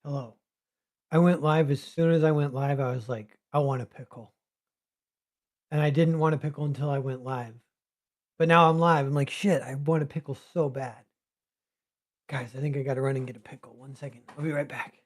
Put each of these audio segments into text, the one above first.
Hello. I went live as soon as I went live, I was like, "I want a pickle." And I didn't want a pickle until I went live. But now I'm live. I'm like, "Shit, I want a pickle so bad." Guys, I think I gotta run and get a pickle. 1 second. I'll be right back.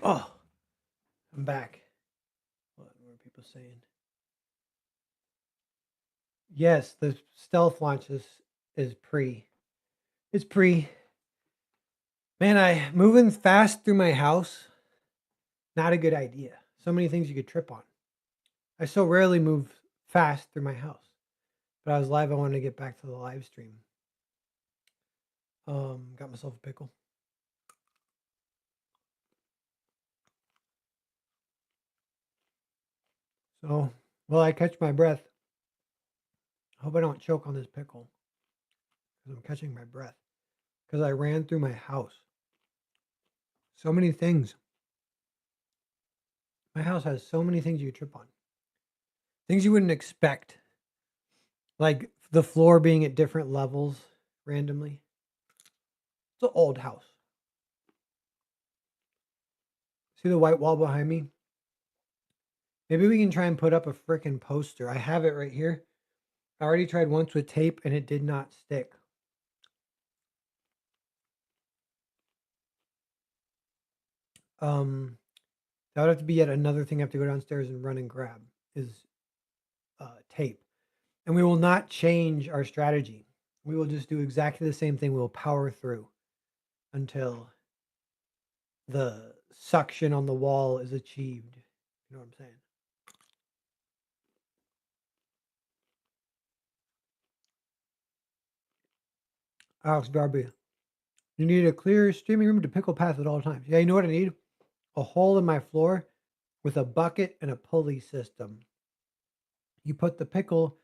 Oh, I'm back. What were people saying? Yes, the stealth launch is pre. It's pre. Man, I moving fast through my house, not a good idea. So many things you could trip on. I so rarely move fast through my house. But I was live, I wanted to get back to the live stream. Got myself a pickle. So, while I catch my breath, I hope I don't choke on this pickle because I'm catching my breath because I ran through my house. So many things. My house has so many things you could trip on. Things you wouldn't expect, like the floor being at different levels randomly. It's an old house. See the white wall behind me? Maybe we can try and put up a freaking poster. I have it right here. I already tried once with tape and it did not stick. Um, that would have to be yet another thing I have to go downstairs and run and grab is tape. And we will not change our strategy. We will just do exactly the same thing. We'll power through until the suction on the wall is achieved. You know what I'm saying? Alex Darby, you need a clear streaming room to pickle path at all times. Yeah, you know what I need? A hole in my floor with a bucket and a pulley system. You put the pickle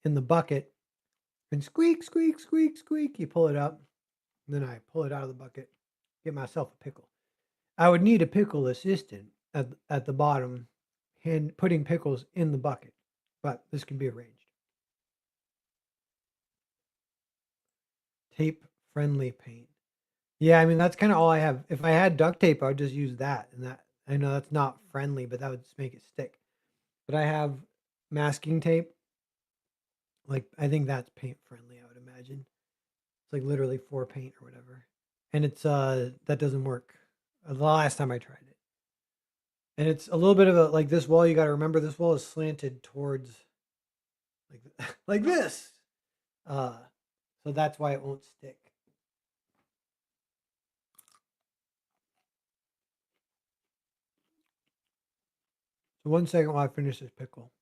in the bucket and squeak, squeak, squeak, squeak. You pull it up. And then I pull it out of the bucket, get myself a pickle. I would need a pickle assistant at the bottom, hand putting pickles in the bucket, but this can be arranged. Tape friendly paint. Yeah, I mean that's kind of all I have. If I had duct tape, I would just use that, and that I know that's not friendly, but that would just make it stick. But I have masking tape. Like I think that's paint friendly. I would imagine it's like literally for paint or whatever, and it's that doesn't work. The last time I tried it. And it's a little bit of a like this wall, you gotta remember this wall is slanted towards like like this. Uh, so that's why it won't stick. So 1 second while I finish this pickle.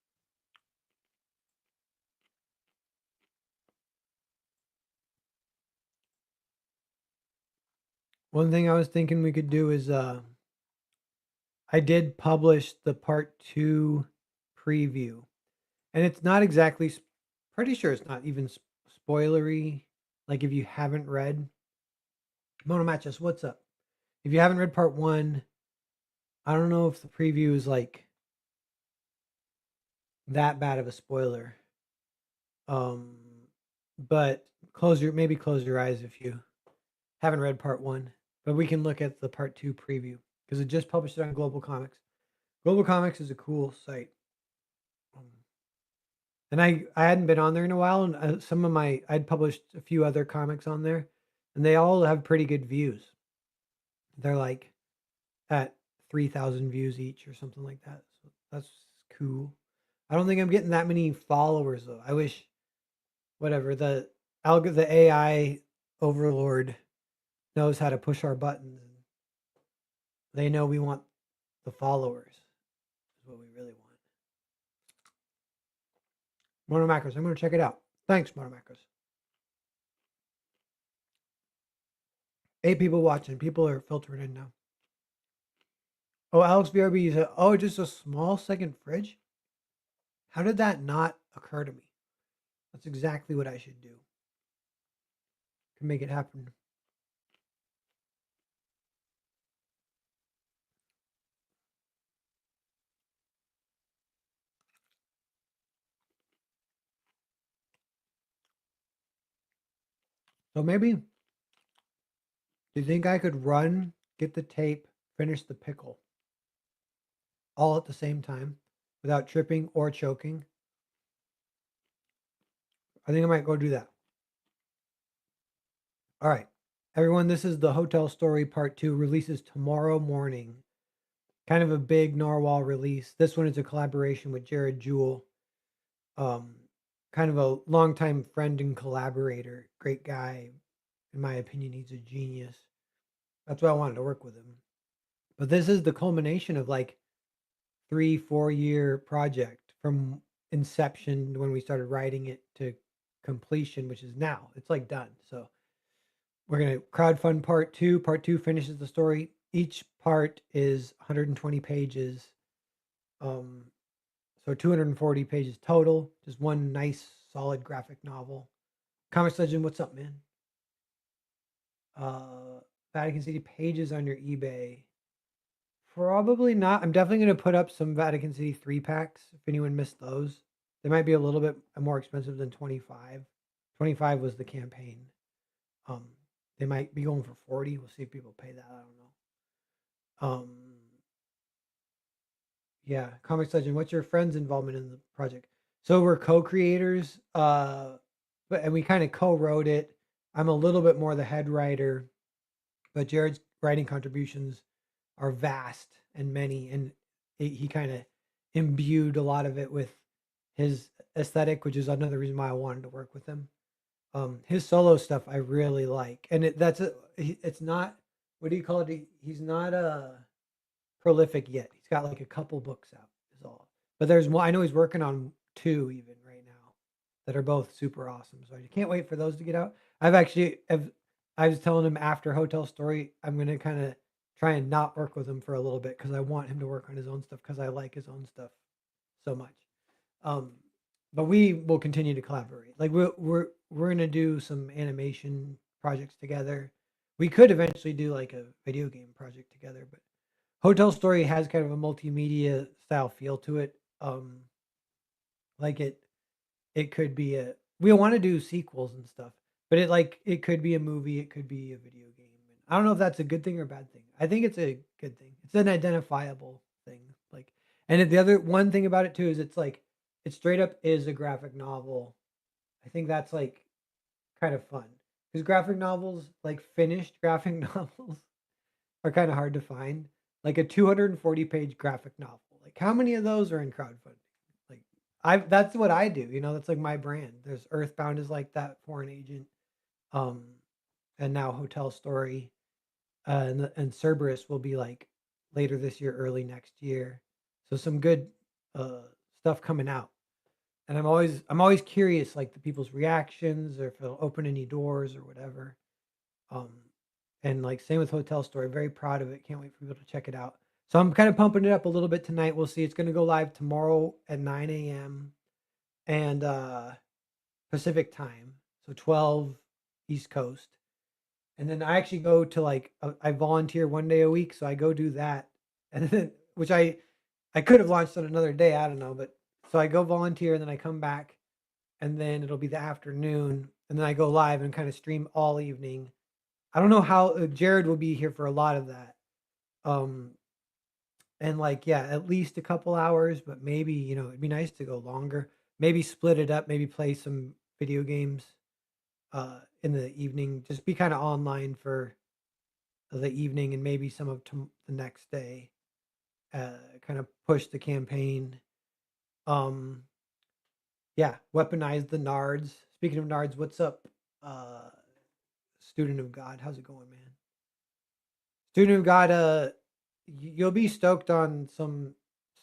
One thing I was thinking we could do is I did publish the part 2 preview. And it's not exactly pretty sure it's not even spoilery. Like if you haven't read Mono Matches, what's up? If you haven't read part 1, I don't know if the preview is like that bad of a spoiler. Um, but close your eyes if you haven't read part 1. But we can look at the part 2 preview because it just published it on Global Comics. Global Comics is a cool site. Um, and I hadn't been on there in a while, and some of my I'd published a few other comics on there, and they all have pretty good views. They're like at 3,000 views each or something like that. So that's cool. I don't think I'm getting that many followers though. I wish whatever the AI overlord knows how to push our buttons. And they know we want the followers. Is what we really want. Mono Macros. I'm gonna check it out. Thanks, Mono Macros. 8 people watching. People are filtering in now. Oh, Alex BRB said, "Oh, just a small second fridge." How did that not occur to me? That's exactly what I should do. Can make it happen. So maybe, do you think I could run, get the tape, finish the pickle all at the same time without tripping or choking? I think I might go do that. All right. Everyone, this is the Hotel Story Part 2 releases tomorrow morning. Kind of a big Narwhal release. This one is a collaboration with Jared Jewell. Um, kind of a longtime friend and collaborator. Great guy. In my opinion, he's a genius. That's why I wanted to work with him. But this is the culmination of like 3-4 year project from inception when we started writing it to completion, which is now. It's like done. So we're gonna crowdfund part two. Part two finishes the story. Each part is 120 pages. So 240 pages total. Just one nice, solid graphic novel. Comics Legend, what's up, man? Vatican City pages on your eBay. Probably not. I'm definitely going to put up some Vatican City 3 packs if anyone missed those. They might be a little bit more expensive than 25. 25 was the campaign. Um, they might be going for 40. We'll see if people pay that. I don't know. Yeah, Comics Legend. What's your friend's involvement in the project? So we're co-creators, and we kind of co-wrote it. I'm a little bit more the head writer, but Jared's writing contributions are vast and many, and he kind of imbued a lot of it with his aesthetic, which is another reason why I wanted to work with him. His solo stuff I really like, and it's not, what do you call it? He's not prolific yet. He's got like a couple books out, is all. But there's one I know he's working on 2 even right now that are both super awesome. So I can't wait for those to get out. I was telling him after Hotel Story, I'm gonna kind of try and not work with him for a little bit because I want him to work on his own stuff because I like his own stuff so much. Um, but we will continue to collaborate. Like we're gonna do some animation projects together. We could eventually do like a video game project together, but Hotel Story has kind of a multimedia style feel to it. Like it could be a we want to do sequels and stuff, but it could be a movie, it could be a video game. And I don't know if that's a good thing or a bad thing. I think it's a good thing. It's an identifiable thing. Like, and the other one thing about it too is it's like it straight up is a graphic novel. I think that's like kind of fun because graphic novels, like finished graphic novels, are kind of hard to find. Like a 240-page graphic novel. Like how many of those are in crowdfunding? Like I that's what I do, that's like my brand. There's Earthbound is like that, Foreign Agent, um, and now Hotel Story, and Cerberus will be like later this year, early next year. So some good uh stuff coming out. And I'm always curious like the people's reactions or if it'll open any doors or whatever. Um, and like same with Hotel Story, very proud of it. Can't wait for people to check it out. So I'm kind of pumping it up a little bit tonight. We'll see. It's going to go live tomorrow at 9 a.m. and Pacific time, so 12 East Coast. And then I actually go to like I volunteer 1 day a week, so I go do that, and then which I could have launched on another day. I don't know, but so I go volunteer, and then I come back, and then it'll be the afternoon, and then I go live and kind of stream all evening. I don't know how Jared will be here for a lot of that. Um, and like, yeah, at least a couple hours, but maybe, it'd be nice to go longer. Maybe split it up, maybe play some video games in the evening, just be kind of online for the evening and maybe some of the next day, kind of push the campaign Um, yeah, weaponize the nards. Speaking of nards, what's up, uh, student of God? How's it going, man? Student of God, you'll be stoked on some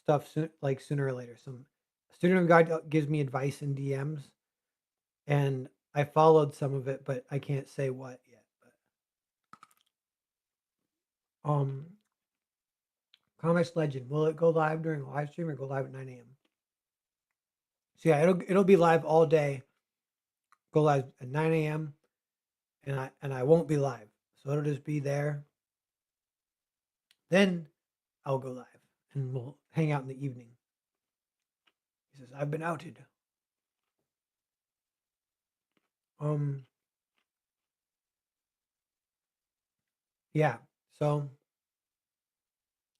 stuff like sooner or later. Some student of God gives me advice in DMs, and I followed some of it, but I can't say what yet. But Comics Legend, will it go live during a live stream or go live at 9 a.m.? So yeah, it'll be live all day. Go live at 9 a.m. and I won't be live, so it'll just be there. Then I'll go live and we'll hang out in the evening. He says, I've been outed. Um, yeah. So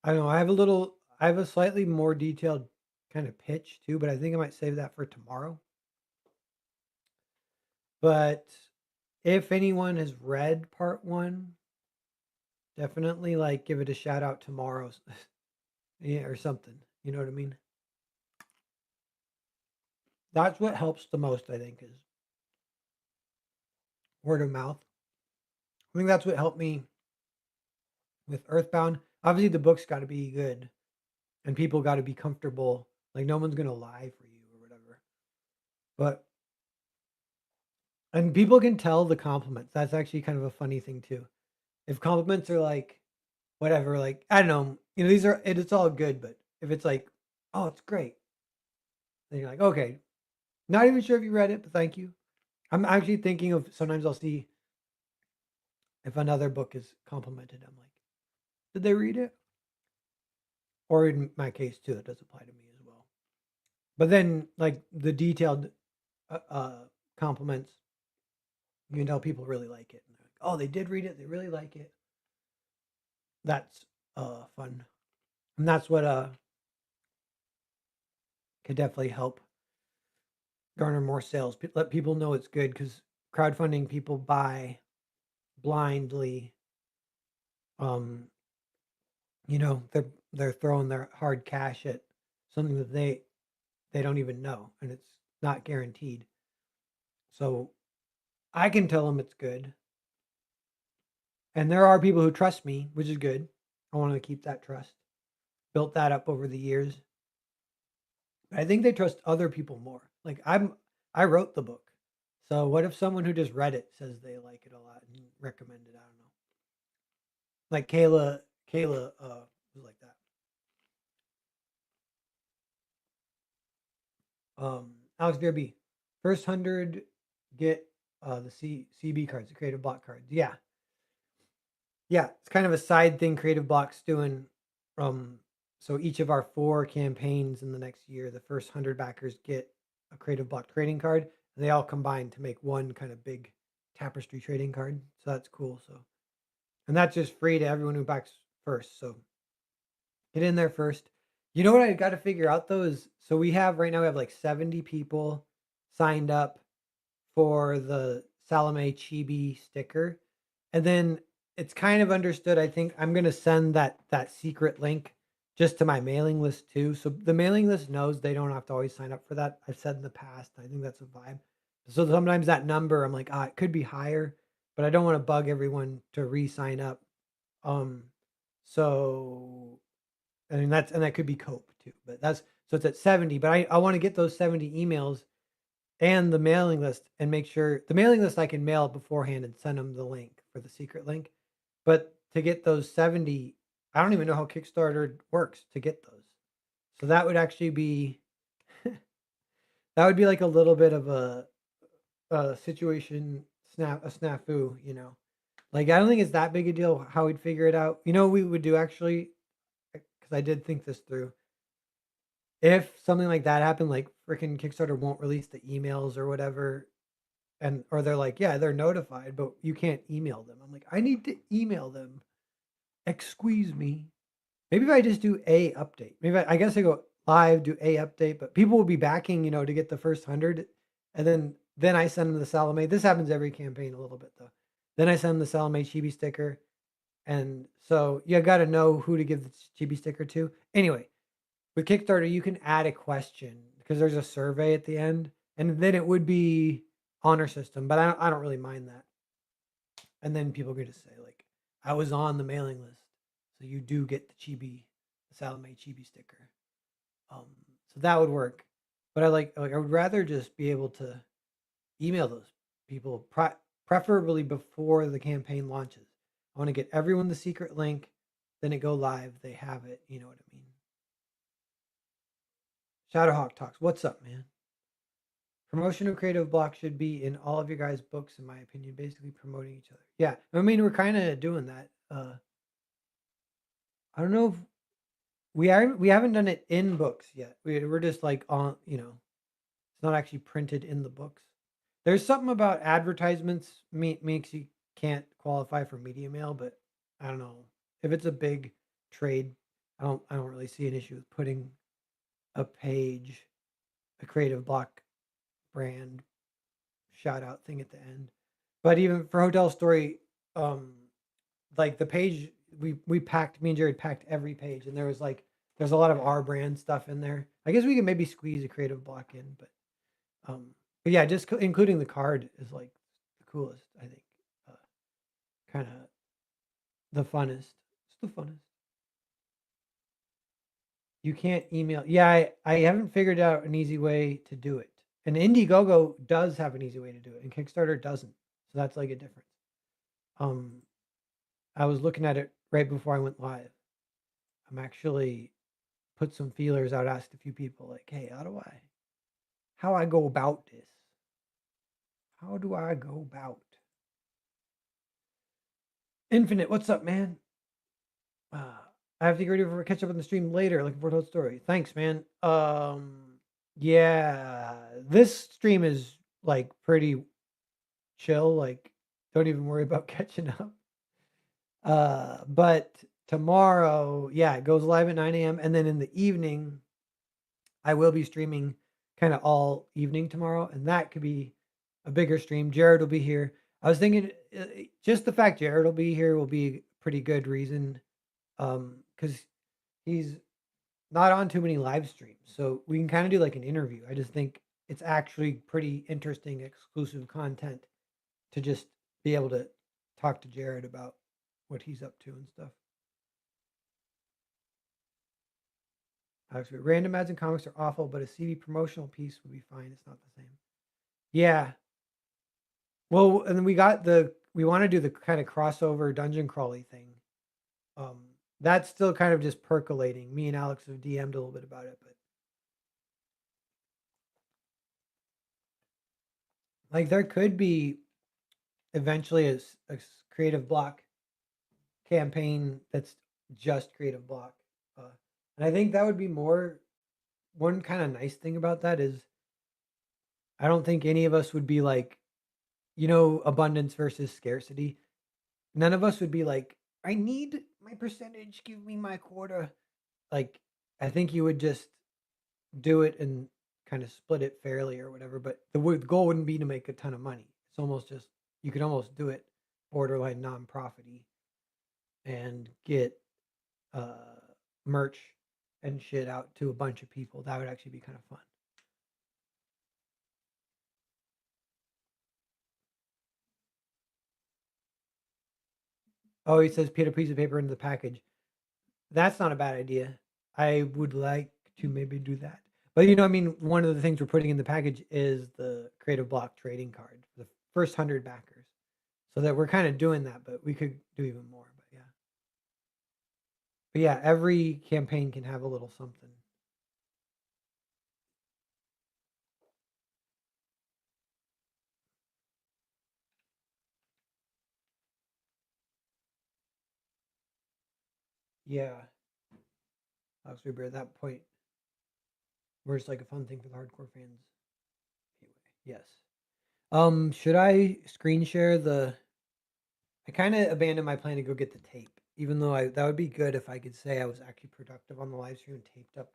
I don't know. I have a slightly more detailed kind of pitch too, but I think I might save that for tomorrow. But if anyone has read part one, definitely like give it a shout out tomorrow. Yeah, or something. You know what I mean? That's what helps the most, I think, is word of mouth. I think that's what helped me with Earthbound. Obviously, the book's got to be good, and people got to be comfortable. Like no one's gonna lie for you or whatever. But and people can tell the compliments. That's actually kind of a funny thing too. If compliments are like whatever, like I don't know, these are it's all good. But if it's like, oh, it's great, then you're like, okay, not even sure if you read it, but thank you. I'm actually thinking of sometimes I'll see if another book is complimented. I'm like, did they read it? Or in my case too, that does apply to me as well. But then like the detailed compliments, you can tell people really like it. And they're like, oh, they did read it. They really like it. That's fun. And that's what could definitely help garner more sales. Let people know it's good because crowdfunding people buy blindly. Um, they're throwing their hard cash at something that they don't even know, and it's not guaranteed. So I can tell them it's good, and there are people who trust me, which is good. I want to keep that trust. Built that up over the years. But I think they trust other people more. Like I wrote the book. So what if someone who just read it says they like it a lot and recommend it? I don't know. Like Kayla was like that. Alex Derby, first 100 get the CB cards, the creative block cards. Yeah. Yeah, it's kind of a side thing Creative Block's doing. Um, so each of our 4 campaigns in the next year, the first 100 backers get a Creative Block trading card, and they all combine to make one kind of big tapestry trading card. So that's cool. So, and that's just free to everyone who backs first. So get in there first. You know what I got to figure out though is so we have right now we have like 70 people signed up for the Salome Chibi sticker. And then it's kind of understood. I think I'm gonna send that secret link just to my mailing list too. So the mailing list knows they don't have to always sign up for that. I've said in the past. I think that's a vibe. So sometimes that number, I'm like, it could be higher, but I don't want to bug everyone to re-sign up. Um, so I mean and that could be cope too. But that's so it's at 70. But I want to get those 70 emails and the mailing list and make sure the mailing list I can mail beforehand and send them the link for the secret link. But to get those 70, I don't even know how Kickstarter works to get those. So that would actually be that would be like a little bit of a situation a snafu, Like I don't think it's that big a deal how we'd figure it out. You know what we would do actually, because I did think this through. If something like that happened, like freaking Kickstarter won't release the emails or whatever, and or they're like, yeah, they're notified, but you can't email them. I'm like, I need to email them. Excuse me. Maybe if I just do a update. Maybe I guess I go live, do a update, but people will be backing, to get the first 100, and then I send them the Salome. This happens every campaign a little bit though. Then I send them the Salome Chibi sticker, and so you got to know who to give the Chibi sticker to. Anyway, with Kickstarter, you can add a question because there's a survey at the end, and then it would be honor system, but I don't really mind that. And then people could just say like, I was on the mailing list, so you do get the chibi, the Salome chibi sticker. Um, so that would work. But I would rather just be able to email those people, preferably before the campaign launches. I want to get everyone the secret link, then it go live. They have it. You know what I mean? Shadowhawk talks. What's up, man? Promotion of Creative Block should be in all of your guys' books, in my opinion. Basically promoting each other. Yeah, I mean we're kind of doing that. I don't know if we haven't done it in books yet. We're just like on, it's not actually printed in the books. There's something about advertisements makes you can't qualify for media mail, but I don't know. If it's a big trade, I don't really see an issue with putting a page, a Creative Block brand shout out thing at the end. But even for Hotel Story, um, like the page we packed, me and Jared packed every page, and there's a lot of our brand stuff in there. I guess we can maybe squeeze a Creative Block in, um, but yeah, just including the card is like the coolest. I think, kind of the funnest. It's the funnest. You can't email. Yeah, I haven't figured out an easy way to do it. And Indiegogo does have an easy way to do it, and Kickstarter doesn't. So that's like a difference. Um, I was looking at it right before I went live. I'm actually put some feelers out, asked a few people like, "Hey, how I go about this? How do I go about?" Infinite, what's up, man? I have to get ready for catch up on the stream later. Looking forward to the story. Thanks, man. Yeah, this stream is like pretty chill. Like, don't even worry about catching up. But tomorrow, yeah, it goes live at 9 a.m. And then in the evening, I will be streaming kind of all evening tomorrow, and that could be a bigger stream. Jared will be here. I was thinking, just the fact Jared will be here will be a pretty good reason, because he's not on too many live streams, so we can kind of do like an interview. I just think it's actually pretty interesting, exclusive content to just be able to talk to Jared about what he's up to and stuff. Actually, random ads and comics are awful, but a CD promotional piece would be fine. It's not the same. Yeah. Well, and then we want to do the kind of crossover dungeon crawly thing. Um, that's still kind of just percolating. Me and Alex have DM'd a little bit about it, but like there could be eventually a Creative Block campaign that's just Creative Block, and I think that would be more. One kind of nice thing about that is I don't think any of us would be like, abundance versus scarcity. None of us would be like, I need my percentage, give me my quota. Like, I think you would just do it and kind of split it fairly or whatever. But the goal wouldn't be to make a ton of money. It's almost just, you could almost do it borderline non-profity and get uh, merch and shit out to a bunch of people. That would actually be kind of fun. Oh, he says put a piece of paper into the package. That's not a bad idea. I would like to maybe do that. But I mean, one of the things we're putting in the package is the Creative Block trading card, the first 100 backers. So that we're kind of doing that, but we could do even more. But yeah. But yeah, every campaign can have a little something. Yeah. Alex Weber at that point, where it's like a fun thing for the hardcore fans. Anyway, yes. Should I screen share I kind of abandoned my plan to go get the tape, even though that would be good if I could say I was actually productive on the live stream and taped up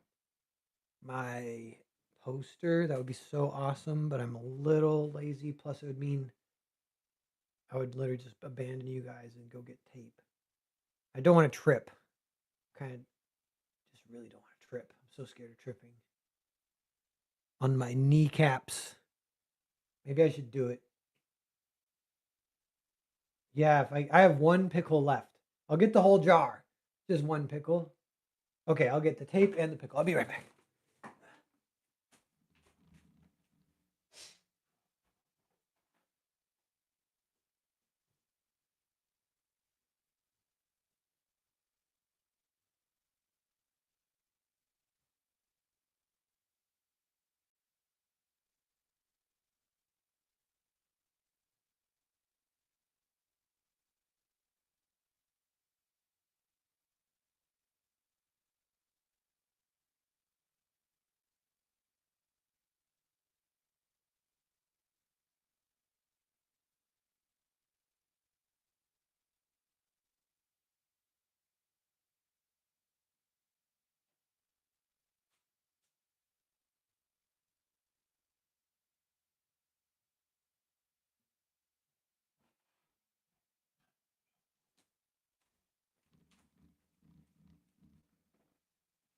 my poster. That would be so awesome, but I'm a little lazy. Plus, it would mean I would literally just abandon you guys and go get tape. I don't want to trip. Kind of just really don't want to trip. I'm so scared of tripping. on my kneecaps. Maybe I should do it. Yeah, if I have one pickle left. I'll get the whole jar. Just one pickle. Okay, I'll get the tape and the pickle. I'll be right back.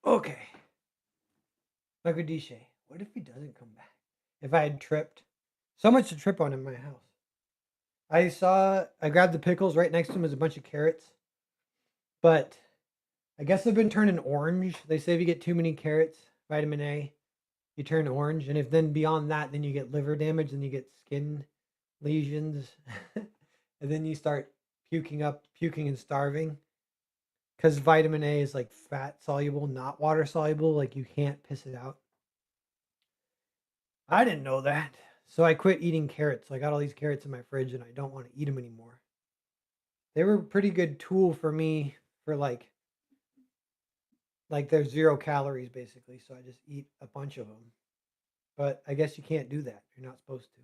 Okay. Magadiche. What if he doesn't come back? If I had tripped. So much to trip on in my house. I grabbed the pickles. Right next to him is a bunch of carrots. But I guess they've been turning orange. They say if you get too many carrots, vitamin A, you turn orange. And if then beyond that, then you get liver damage and you get skin lesions. And then you start puking and starving. Because vitamin A is like fat soluble, not water soluble. Like you can't piss it out. I didn't know that. So I quit eating carrots. I got all these carrots in my fridge and I don't want to eat them anymore. They were a pretty good tool for me for like there's 0 calories basically. So I just eat a bunch of them. But I guess you can't do that. You're not supposed to.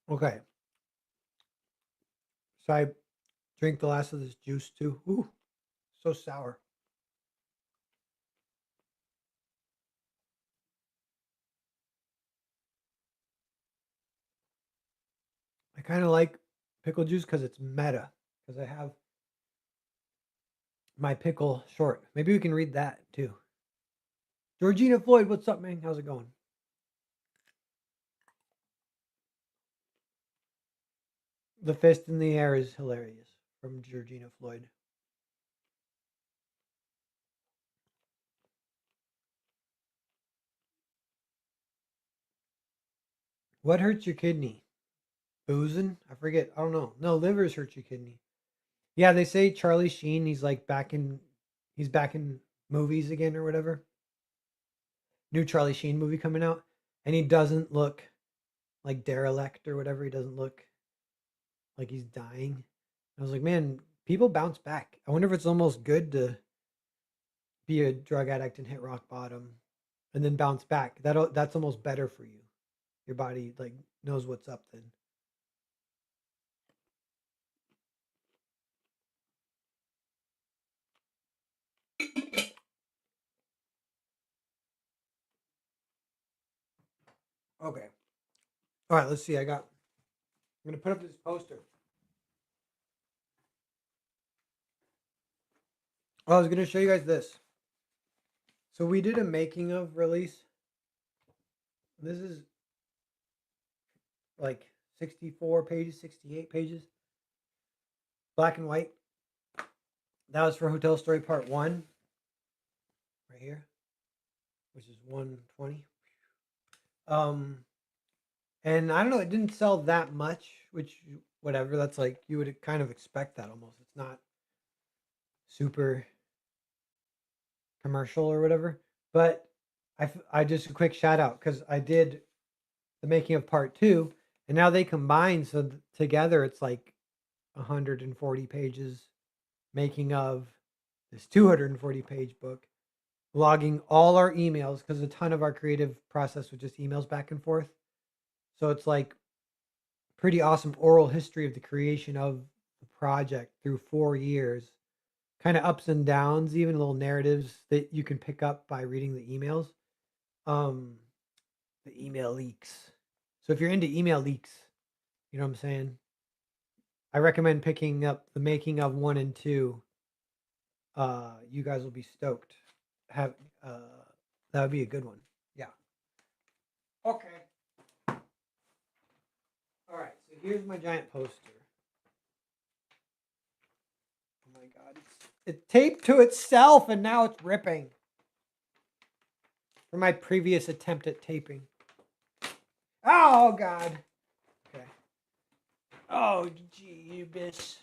Okay. So I drink the last of this juice too. Ooh, so sour. I kind of like pickle juice because it's meta. Because I have my pickle short. Maybe we can read that too. Georgina Floyd, what's up, man? How's it going? The fist in the air is hilarious from Georgina Floyd. What hurts your kidney? Boozing? I forget. I don't know. No, livers hurt your kidney. Yeah, they say Charlie Sheen. He's back in movies again or whatever. New Charlie Sheen movie coming out, and he doesn't look like derelict or whatever. He doesn't look like he's dying. I was like, man, people bounce back. I wonder if it's almost good to be a drug addict and hit rock bottom, and then bounce back. That's almost better for you. Your body like knows what's up then. Okay. All right. Let's see. I'm gonna put up this poster. Oh, I was gonna show you guys this. So we did a making of release. This is like 64 pages, 68 pages, black and white. That was for Hotel Story Part 1, right here, which is 120. Um, and I don't know, it didn't sell that much, which, whatever, that's like, you would kind of expect that almost. It's not super commercial or whatever. But I just a quick shout out because I did the making of Part 2, and now they combine. So together it's like 140 pages making of this 240-page book, logging all our emails because a ton of our creative process was just emails back and forth. So it's like pretty awesome oral history of the creation of the project through 4 years, kind of ups and downs, even little narratives that you can pick up by reading the emails. Um, the email leaks. So if you're into email leaks, You know what I'm saying? I recommend picking up the making of 1 and 2. You guys will be stoked. Have that would be a good one. Yeah. Okay. All right. So here's my giant poster. Oh my god, it's taped to itself and now it's ripping. For my previous attempt at taping. Oh god. Okay. Oh Jeebus.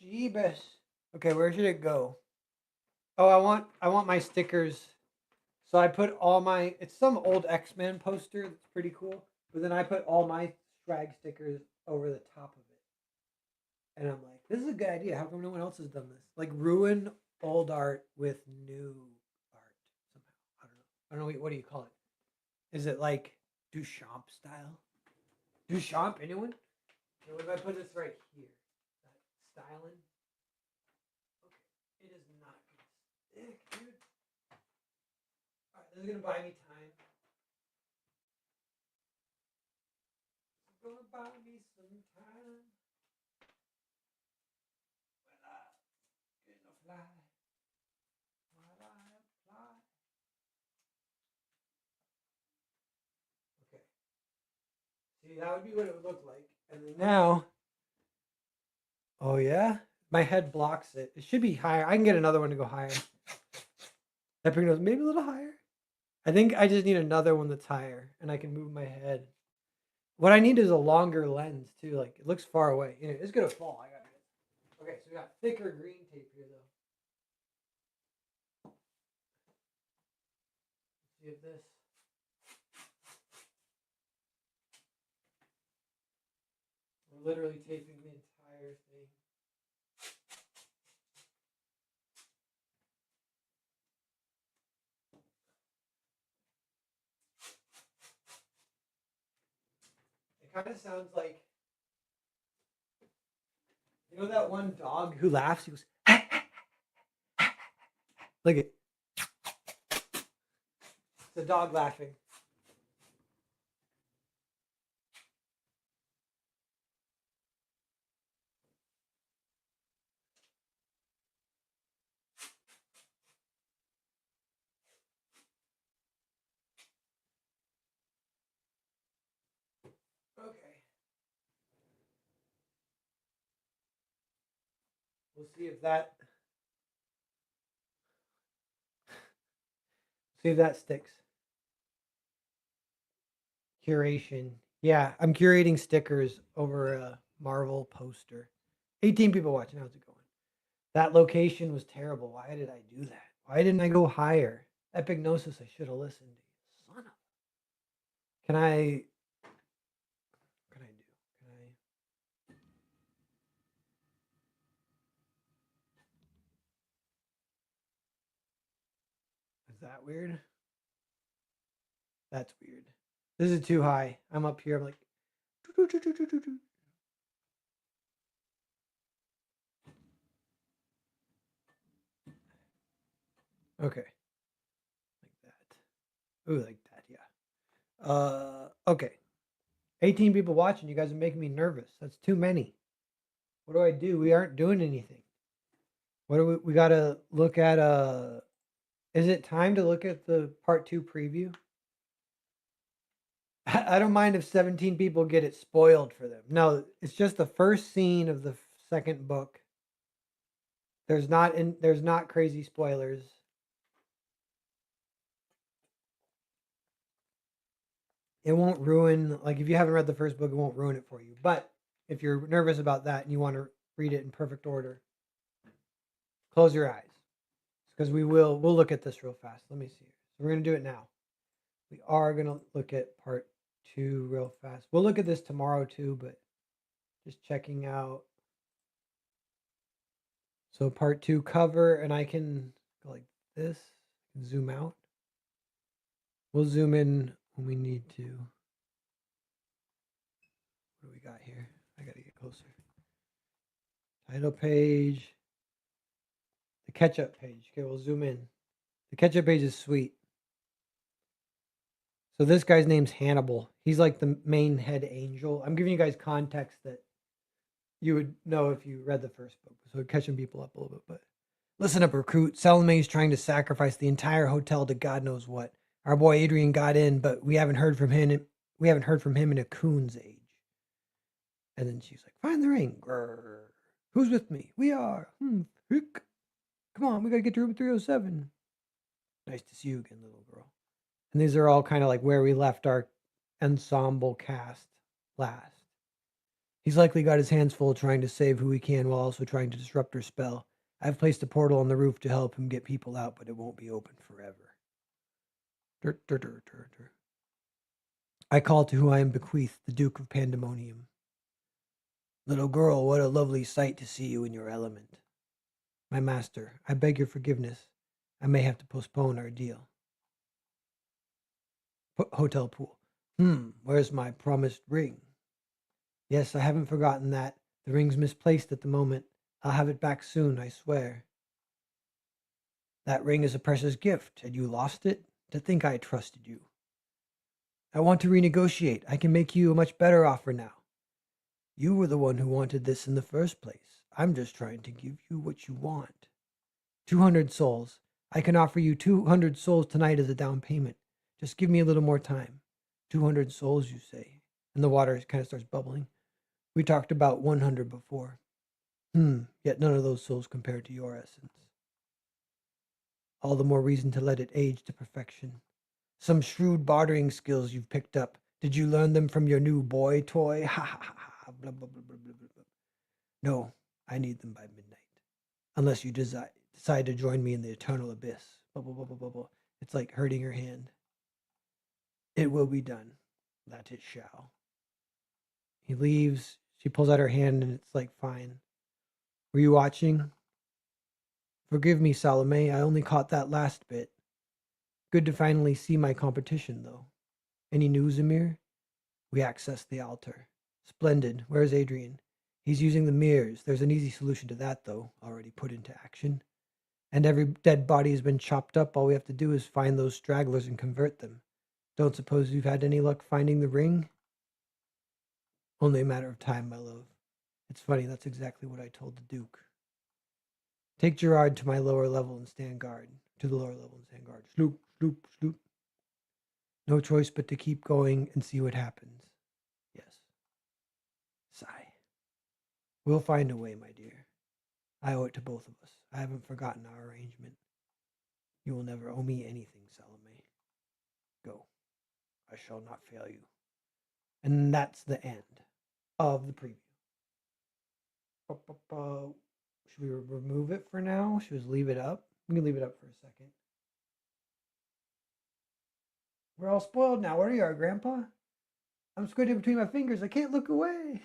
Jeebus. Okay, where should it go? Oh, I want my stickers. So I put all my, it's some old X-Men poster that's pretty cool, but then I put all my swag stickers over the top of it. And I'm like, this is a good idea. How come no one else has done this? Like ruin old art with new art somehow. I don't know. What do you call it? Is it like Duchamp style? Duchamp, anyone? So what if I put this right here? That styling? Okay. It is not gonna stick, dude. Alright, this is gonna buy me time. It's gonna buy me some time. When I get a fly, while I apply. Okay. See, that would be what it would look like. And then now, oh yeah, my head blocks it. It should be higher. I can get another one to go higher. That bring those maybe a little higher. I think I just need another one that's higher, and I can move my head. What I need is a longer lens too. Like it looks far away. You know, it's gonna fall. I got it. Okay, so we got thicker green tape here though. Let's see if this. We're literally taping the entire thing. It kind of sounds like, you know that one dog who laughs? He goes, look at, it's a dog laughing. Okay. We'll see if that sticks. Curation. Yeah, I'm curating stickers over a Marvel poster. 18 people watching. How's it going? That location was terrible. Why did I do that? Why didn't I go higher? Epignosis, I should have listened to you. Son of. Can I? What can I do? Can I? Is that weird? That's weird. This is too high. I'm up here. I'm like. Okay. Like that. Ooh, like that. Yeah. Okay. 18 people watching. You guys are making me nervous. That's too many. What do I do? We aren't doing anything. What do we gotta look at? Is it time to look at the part 2 preview? I don't mind if 17 people get it spoiled for them. No, it's just the first scene of the second book. There's not crazy spoilers. It won't ruin, like if you haven't read the first book, it won't ruin it for you. But if you're nervous about that and you want to read it in perfect order, close your eyes. Because we'll look at this real fast. Let me see. So we're gonna do it now. We are gonna look at part 2 real fast. We'll look at this tomorrow too, but just checking out. So part 2 cover, and I can go like this, zoom out. We'll zoom in when we need to. What do we got here? I gotta get closer. Title page. The catch-up page. Okay, we'll zoom in. The catch-up page is sweet. So this guy's name's Hannibal. He's like the main head angel. I'm giving you guys context that you would know if you read the first book. So catching people up a little bit. But listen up, recruit. Salome's trying to sacrifice the entire hotel to God knows what. Our boy Adrian got in, but we haven't heard from him. We haven't heard from him in a coon's age. And then she's like, "Find the ring. Grrr. Who's with me? We are. Hick. Come on, we gotta get to room 307. Nice to see you again, little girl." And these are all kind of like where we left our ensemble cast last. He's likely got his hands full trying to save who he can while also trying to disrupt her spell. I've placed a portal on the roof to help him get people out, but it won't be open forever. Dur, dur, dur, dur, dur. I call to who I am bequeathed, the Duke of Pandemonium. Little girl, what a lovely sight to see you in your element. My master, I beg your forgiveness. I may have to postpone our deal. Hotel pool. Where's my promised ring? Yes, I haven't forgotten that. The ring's misplaced at the moment. I'll have it back soon, I swear. That ring is a precious gift, and you lost it? To think I trusted you. I want to renegotiate. I can make you a much better offer now. You were the one who wanted this in the first place. I'm just trying to give you what you want. 200 souls. I can offer you 200 souls tonight as a down payment. Just give me a little more time. 200 souls, you say. And the water kind of starts bubbling. We talked about 100 before. Yet none of those souls compare to your essence. All the more reason to let it age to perfection. Some shrewd bartering skills you've picked up. Did you learn them from your new boy toy? Ha ha ha ha. Blah, blah, blah, blah, blah, blah. No, I need them by midnight. Unless you decide to join me in the eternal abyss. Blah, blah, blah, blah, blah, blah. It's like hurting her hand. It will be done. That it shall. He leaves. She pulls out her hand and it's like, fine. Were you watching? Forgive me, Salome. I only caught that last bit. Good to finally see my competition, though. Any news, Amir? We access the altar. Splendid. Where's Adrian? He's using the mirrors. There's an easy solution to that, though, already put into action. And every dead body has been chopped up. All we have to do is find those stragglers and convert them. Don't suppose you've had any luck finding the ring? Only a matter of time, my love. It's funny, that's exactly what I told the Duke. Take Gerard to my lower level and stand guard. To the lower level and stand guard. Sloop, sloop, sloop. No choice but to keep going and see what happens. Yes. Sigh. We'll find a way, my dear. I owe it to both of us. I haven't forgotten our arrangement. You will never owe me anything, Salome. Go. I shall not fail you. And that's the end of the preview. Should we remove it for now? Should we just leave it up? We can leave it up for a second. We're all spoiled now. Where you are, Grandpa? I'm squinting between my fingers. I can't look away.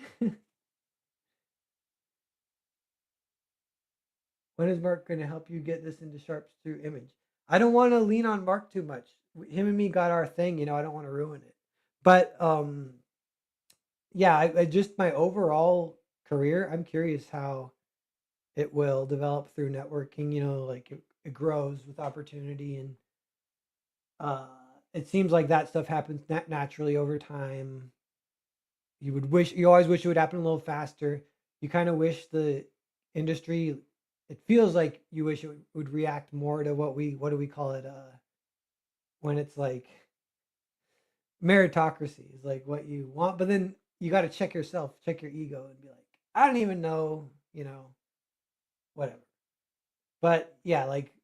When is Mark going to help you get this into Sharps through image? I don't want to lean on Mark too much. Him and me got our thing, I don't want to ruin it. But yeah, I just my overall career, I'm curious how it will develop through networking, like it grows with opportunity and it seems like that stuff happens naturally over time. You always wish it would happen a little faster. You kind of wish the industry, it feels like you wish it would react more to what do we call it? When it's like meritocracy is like what you want, but then you got to check yourself, check your ego and be like, I don't even know, whatever. But yeah, like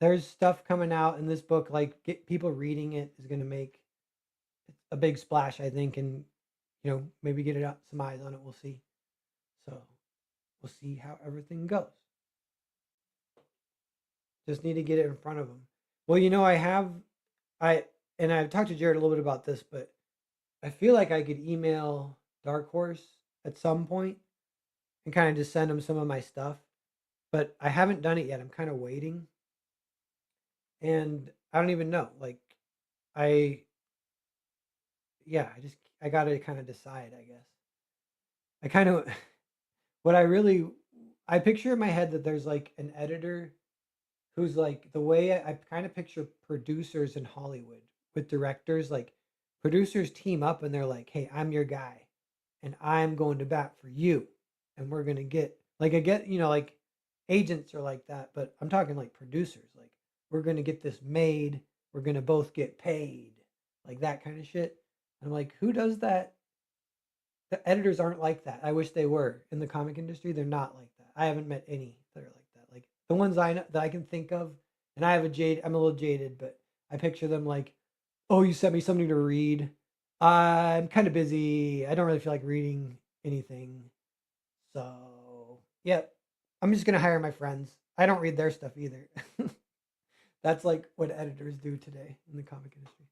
there's stuff coming out in this book, like get people reading it is going to make a big splash, I think, and maybe get it out some eyes on it. We'll see. So we'll see how everything goes. Just need to get it in front of them. Well, I've talked to Jared a little bit about this, but I feel like I could email Dark Horse at some point and kind of just send them some of my stuff, but I haven't done it yet. I'm kind of waiting, and I don't even know. Like, I got to kind of decide, I guess. I kind of what I picture in my head that there's like an editor who's like the way I kind of picture producers in Hollywood with directors, like producers team up and they're like, "Hey, I'm your guy, and I'm going to bat for you, and we're gonna get like I get like agents are like that, but I'm talking like producers, like we're gonna get this made, we're gonna both get paid, like that kind of shit." And I'm like, who does that? The editors aren't like that. I wish they were in the comic industry. They're not like that. I haven't met any that are like that. Like the ones I know that I can think of, and I'm a little jaded, but I picture them like, oh, you sent me something to read. I'm kind of busy. I don't really feel like reading anything. So, yeah, I'm just going to hire my friends. I don't read their stuff either. That's like what editors do today in the comic industry.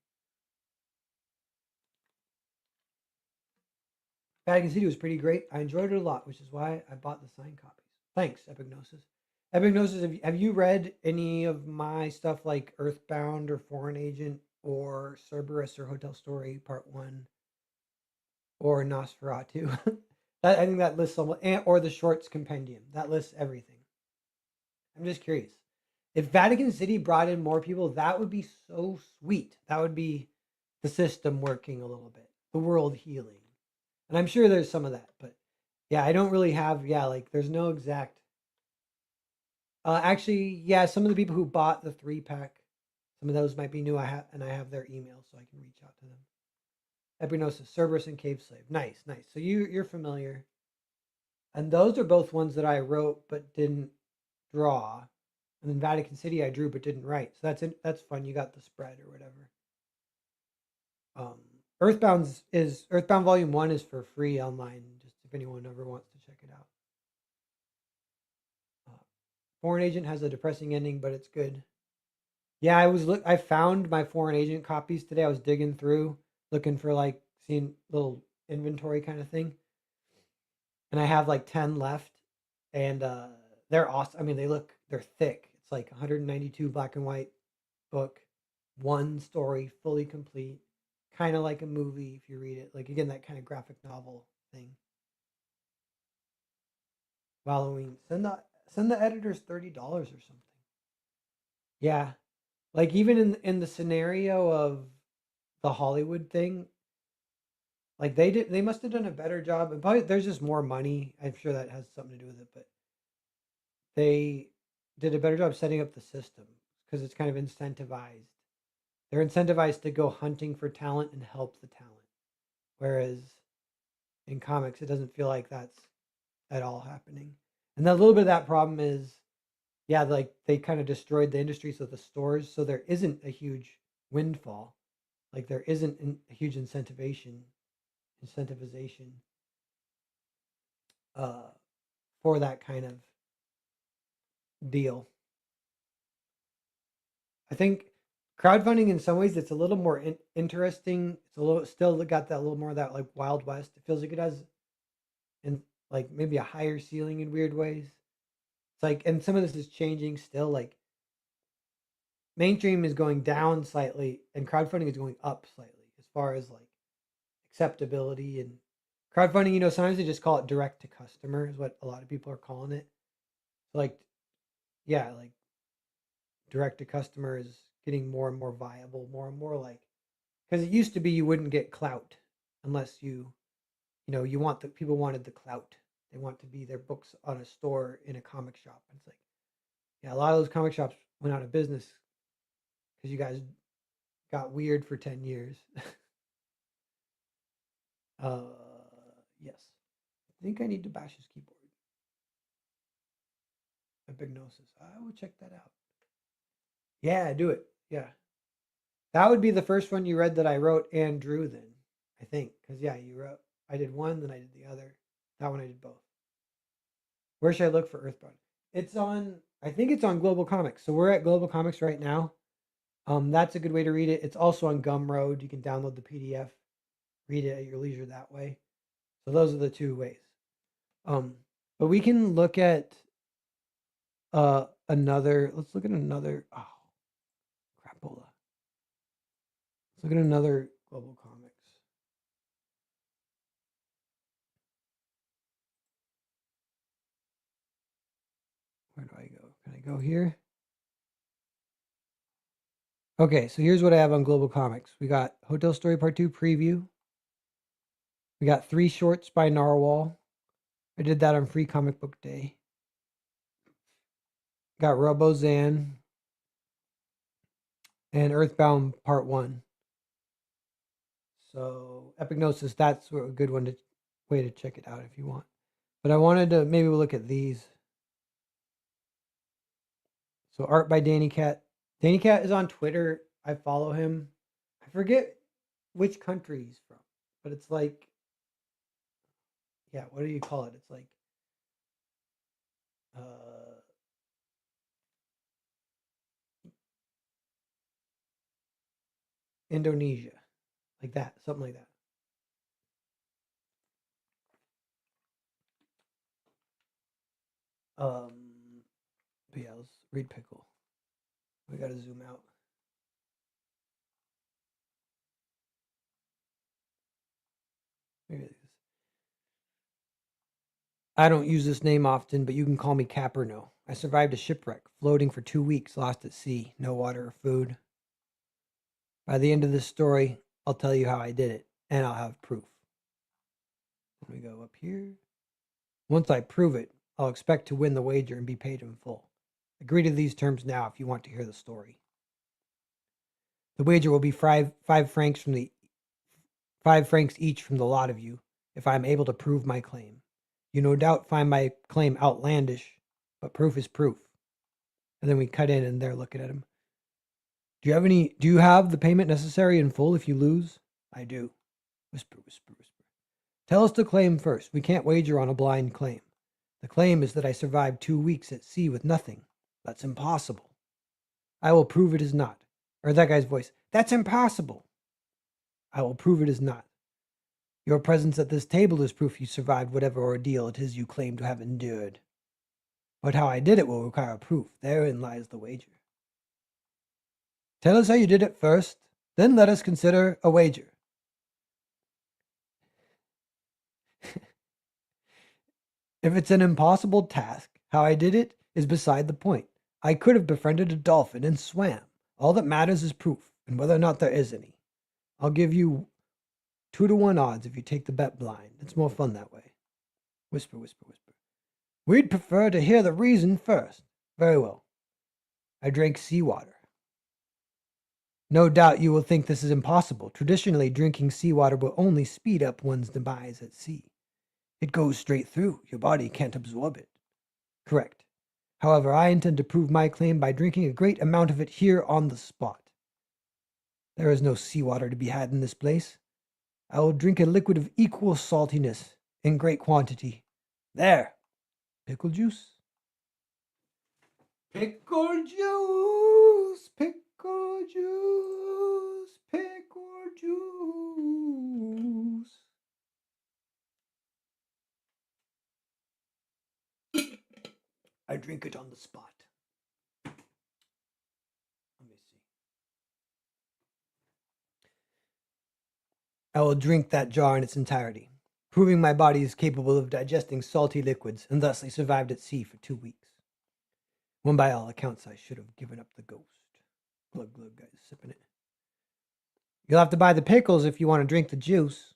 Vatican City was pretty great. I enjoyed it a lot, which is why I bought the signed copies. Thanks, Epignosis. Epignosis, have you read any of my stuff like Earthbound or Foreign Agent or Cerberus or Hotel Story Part 1 or Nosferatu? I think that lists almost, or the Shorts Compendium. That lists everything. I'm just curious. If Vatican City brought in more people, that would be so sweet. That would be the system working a little bit, the world healing. And I'm sure there's some of that, but yeah, I don't really have, yeah, like there's no exact. Actually, yeah, some of the people who bought the 3-pack, some of those might be new. I have their email so I can reach out to them. Epinosis, Cerberus, and Cave Slave. Nice, nice. So you're familiar. And those are both ones that I wrote but didn't draw. And then Vatican City I drew but didn't write. So that's fun. You got the spread or whatever. Um, Earthbound Volume 1 is for free online, just if anyone ever wants to check it out. Foreign Agent has a depressing ending, but it's good. Yeah, I found my Foreign Agent copies today. I was digging through, looking for like seeing little inventory kind of thing, and I have like 10 left, and they're awesome. I mean, they're thick. It's like 192 black and white book, one story, fully complete, kind of like a movie if you read it. Like again, that kind of graphic novel thing. Halloween. Send the editors $30 or something. Yeah, like even in the scenario of the Hollywood thing, like they must have done a better job. And probably there's just more money. I'm sure that has something to do with it, but they did a better job setting up the system because it's kind of incentivized. They're incentivized to go hunting for talent and help the talent. Whereas in comics, it doesn't feel like that's at all happening. And a little bit of that problem is, yeah, like they kind of destroyed the industry, so the stores, so there isn't a huge windfall, like there isn't a huge incentivization uh, for that kind of deal. I think crowdfunding in some ways it's a little more interesting. It's a little still got that little more of that like Wild West. It feels like it has and like maybe a higher ceiling in weird ways. It's like and some of this is changing still. Like mainstream is going down slightly and crowdfunding is going up slightly as far as like acceptability and crowdfunding. Sometimes they just call it direct to customer is what a lot of people are calling it. So like yeah, like direct to customer is getting more and more viable, more and more like because it used to be you wouldn't get clout unless you want the people wanted the clout. They want to be their books on a store in a comic shop. And it's like, yeah, a lot of those comic shops went out of business because you guys got weird for 10 years. uh, yes. I think I need to bash his keyboard. Epignosis. I will check that out. Yeah, do it. Yeah. That would be the first one you read that I wrote and drew then, I think. Because, yeah, you wrote, I did one, then I did the other. That one I did both. Where should I look for Earthbound? I think it's on Global Comics. So we're at Global Comics right now. That's a good way to read it. It's also on Gumroad. You can download the PDF, read it at your leisure that way. So those are the two ways. Um, but we can look at let's look at another crapola. Let's look at another Global Comics. Where do I go? Can I go here? Okay, so here's what I have on Global Comics. We got Hotel Story Part 2 preview. We got 3 shorts by Narwhal. I did that on Free Comic Book Day. Got Robozan and Earthbound Part 1. So Epignosis, that's a good way to check it out if you want. But I wanted to maybe we'll look at these. So art by Danny Cat. Danny Cat is on Twitter. I follow him. I forget which country he's from, but it's like, yeah, what do you call it? It's like, uh, Indonesia, like that, something like that. But yeah, let's read Pickle. We gotta zoom out. Maybe like this. I don't use this name often, but you can call me Caperno. I survived a shipwreck, floating for 2 weeks, lost at sea, no water or food. By the end of this story, I'll tell you how I did it, and I'll have proof. Let me go up here. Once I prove it, I'll expect to win the wager and be paid in full. Agree to these terms now if you want to hear the story. The wager will be five francs from the 5 francs each from the lot of you if I am able to prove my claim. You no doubt find my claim outlandish, but proof is proof. And then we cut in and they're looking at him. Do you have the payment necessary in full if you lose? I do. Whisper, whisper, whisper. Tell us the claim first. We can't wager on a blind claim. The claim is that I survived 2 weeks at sea with nothing. That's impossible. I will prove it is not. Or that guy's voice. That's impossible. I will prove it is not. Your presence at this table is proof you survived whatever ordeal it is you claim to have endured. But how I did it will require proof. Therein lies the wager. Tell us how you did it first, then let us consider a wager. If it's an impossible task, how I did it is beside the point. I could have befriended a dolphin and swam. All that matters is proof, and whether or not there is any. I'll give you 2-to-1 odds if you take the bet blind. It's more fun that way. Whisper, whisper, whisper. We'd prefer to hear the reason first. Very well. I drank seawater. No doubt you will think this is impossible. Traditionally, drinking seawater will only speed up one's demise at sea. It goes straight through. Your body can't absorb it. Correct. However, I intend to prove my claim by drinking a great amount of it here on the spot. There is no seawater to be had in this place. I will drink a liquid of equal saltiness in great quantity. There. Pickle juice. Pickle juice. Pickle juice. Pickle juice. I drink it on the spot. Let me see. I will drink that jar in its entirety, proving my body is capable of digesting salty liquids, and thus I survived at sea for 2 weeks. When by all accounts I should have given up the ghost. Glug glug, guys, sipping it. You'll have to buy the pickles if you want to drink the juice.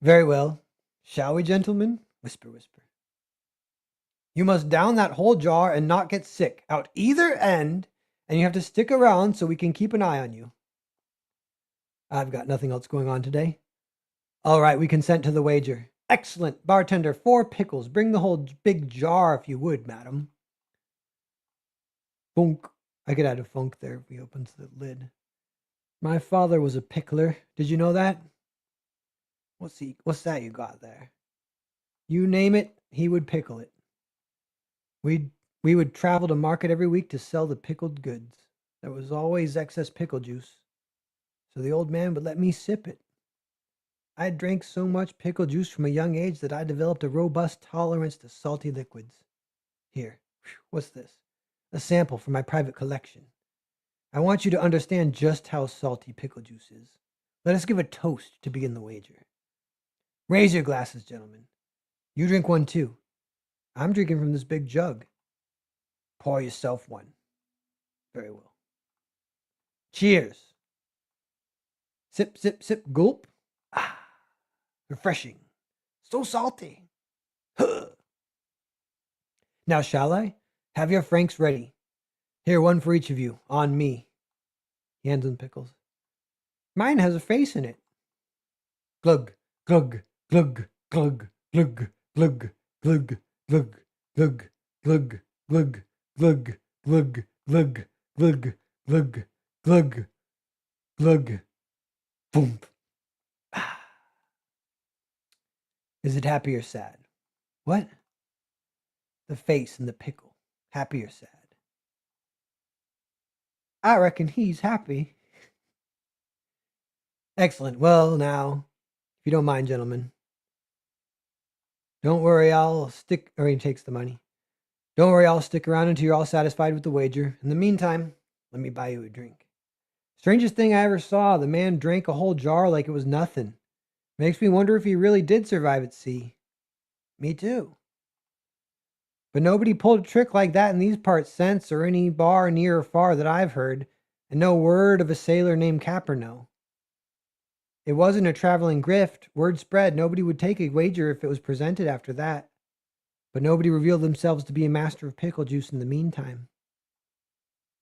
Very well. Shall we, gentlemen? Whisper, whisper. You must down that whole jar and not get sick out either end, and you have to stick around so we can keep an eye on you. I've got nothing else going on today. All right, we consent to the wager. Excellent. Bartender, 4 pickles. Bring the whole big jar if you would, madam. Funk. I could add a funk there if he opens the lid. My father was a pickler. Did you know that? What's that you got there? You name it, he would pickle it. We would travel to market every week to sell the pickled goods. There was always excess pickle juice, so the old man would let me sip it. I drank so much pickle juice from a young age that I developed a robust tolerance to salty liquids. Here, what's this? A sample from my private collection. I want you to understand just how salty pickle juice is. Let us give a toast to begin the wager. Raise your glasses, gentlemen. You drink one too. I'm drinking from this big jug. Pour yourself one. Very well. Cheers. Sip, sip, sip, gulp. Ah, refreshing. So salty. Huh. Now, shall I? Have your franks ready. Here, one for each of you. On me. He hands him pickles. Mine has a face in it. Glug, glug, glug, glug, glug, glug, glug, glug, glug, glug, glug, glug, glug, glug, glug, glug, glug, glug. Boom. Is it happy or sad? What? The face and the pickle. Happy or sad? I reckon he's happy. Excellent. Well, now, if you don't mind, gentlemen, don't worry, I'll stick. Or he takes the money. Don't worry, I'll stick around until you're all satisfied with the wager. In the meantime, let me buy you a drink. Strangest thing I ever saw. The man drank a whole jar like it was nothing. Makes me wonder if he really did survive at sea. Me too. But nobody pulled a trick like that in these parts since, or any bar near or far that I've heard, and no word of a sailor named Caperno. It wasn't a traveling grift. Word spread. Nobody would take a wager if it was presented after that. But nobody revealed themselves to be a master of pickle juice in the meantime.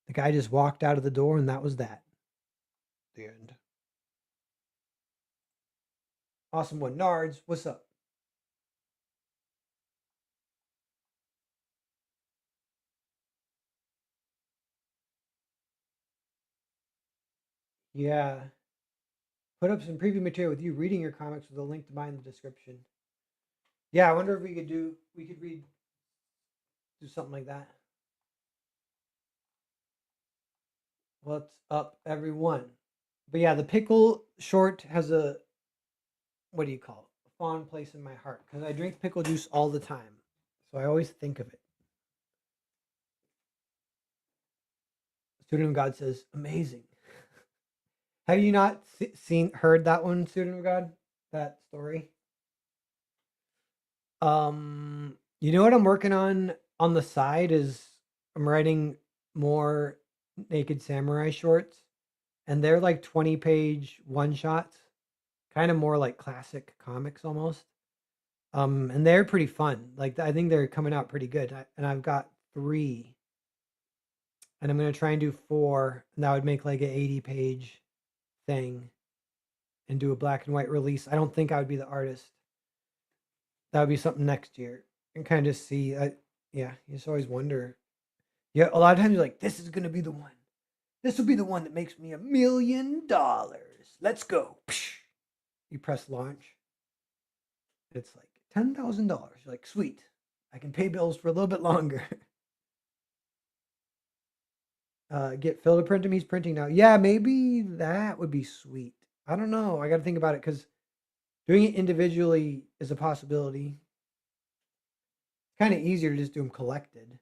The guy just walked out of the door, and that was that. The end. Awesome one. Nards, what's up? Yeah. Put up some preview material with you reading your comics with a link to mine in the description. Yeah, I wonder if we could do something like that. What's up, everyone? But yeah, the pickle short has a, what do you call it? A fond place in my heart because I drink pickle juice all the time. So I always think of it. Student of God says, amazing. Have you not heard that one, Student of God? That story? You know what I'm working on the side is I'm writing more Naked Samurai shorts, and they're like 20-page one-shots, kind of more like classic comics almost. And they're pretty fun. Like I think they're coming out pretty good. And I've got 3, and I'm gonna try and do 4, and that would make like an 80-page thing, and do a black and white release. I don't think I would be the artist. That would be something next year, and kind of see. Yeah, you just always wonder. Yeah, a lot of times you're like, this is gonna be the one. This will be the one that makes me $1 million. Let's go. You press launch. It's like $10,000. You're like, sweet. I can pay bills for a little bit longer. Get Phil to print him. He's printing now. Yeah, maybe that would be sweet. I don't know. I got to think about it because doing it individually is a possibility. It's kind of easier to just do them collected.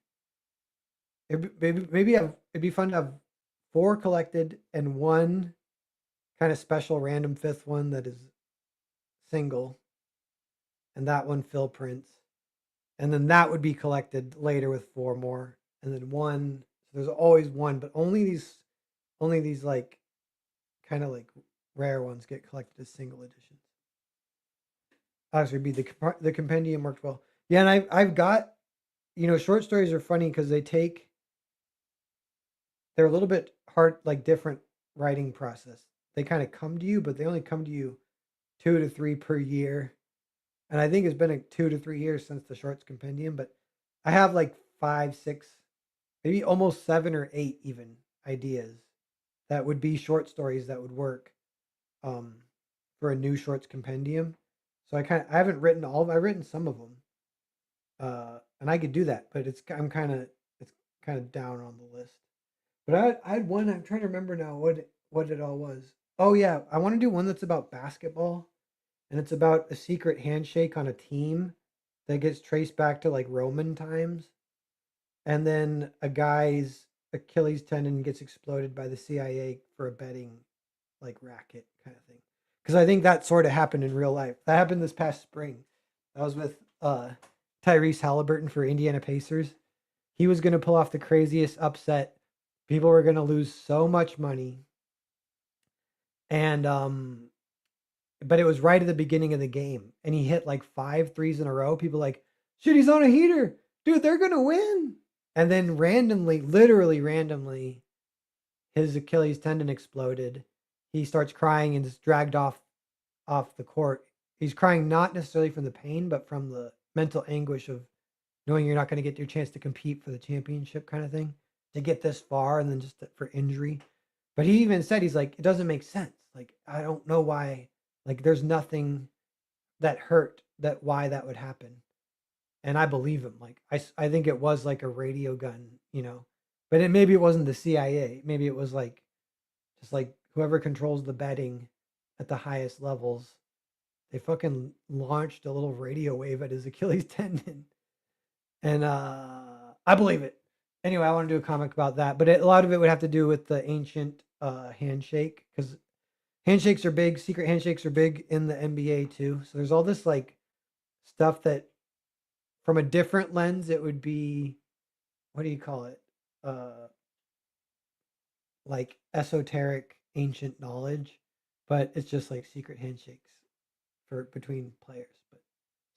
Maybe it'd be fun to have 4 collected and 1 kind of special random 5th one that is single, and that one Phil prints, and then that would be collected later with 4 more, and then 1. So there's always 1, but only these like kind of like rare ones get collected as single editions. Actually, be the compendium worked well. Yeah, and I've got, short stories are funny because they're a little bit hard, like different writing process. They kind of come to you, but they only come to you 2 to 3 per year. And I think it's been 2 to 3 years since the shorts compendium, but I have like 5, 6, maybe almost 7 or 8 even ideas that would be short stories that would work for a new shorts compendium. So I haven't written all of them. I've written some of them. And I could do that, but it's kind of down on the list. But I had one. I'm trying to remember now what it all was. Oh yeah, I want to do one that's about basketball, and it's about a secret handshake on a team that gets traced back to like Roman times, and then a guy's Achilles tendon gets exploded by the CIA for a betting like racket kind of thing. Because I think that sort of happened in real life. That happened this past spring. I was with Tyrese Halliburton for Indiana Pacers. He was going to pull off the craziest upset People were gonna lose so much money, and but it was right at the beginning of the game, and he hit like 5 threes in a row. People like, shit, he's on a heater, dude. They're gonna win. And then randomly, literally randomly, his Achilles tendon exploded. He starts crying and is dragged off the court. He's crying not necessarily from the pain, but from the mental anguish of knowing you're not going to get your chance to compete for the championship kind of thing, to get this far and then just for injury. But he even said, he's like, it doesn't make sense. Like, I don't know why. Like, there's nothing that hurt that why that would happen. And I believe him. Like, I think it was like a radio gun, but maybe it wasn't the CIA. Maybe it was like just like whoever controls the betting at the highest levels. They fucking launched a little radio wave at his Achilles tendon. And I believe it. Anyway, I want to do a comic about that, but a lot of it would have to do with the ancient handshake, because handshakes are big. Secret handshakes are big in the NBA too. So there's all this like stuff that, from a different lens, it would be, what do you call it? Like esoteric ancient knowledge, but it's just like secret handshakes for between players. But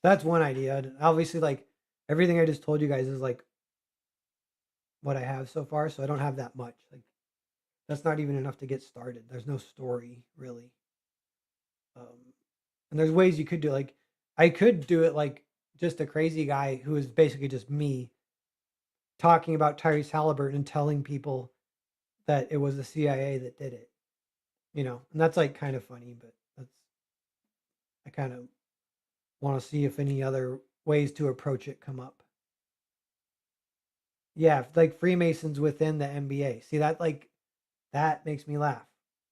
that's one idea. And obviously, like everything I just told you guys is like what I have so far, so I don't have that much. Like that's not even enough to get started. There's no story really. And there's ways you could do, like I could do it like just a crazy guy who is basically just me talking about Tyrese Halliburton and telling people that it was the CIA that did it, and that's like kind of funny, but I kind of want to see if any other ways to approach it come up. Yeah, like Freemasons within the NBA. See that, like that makes me laugh.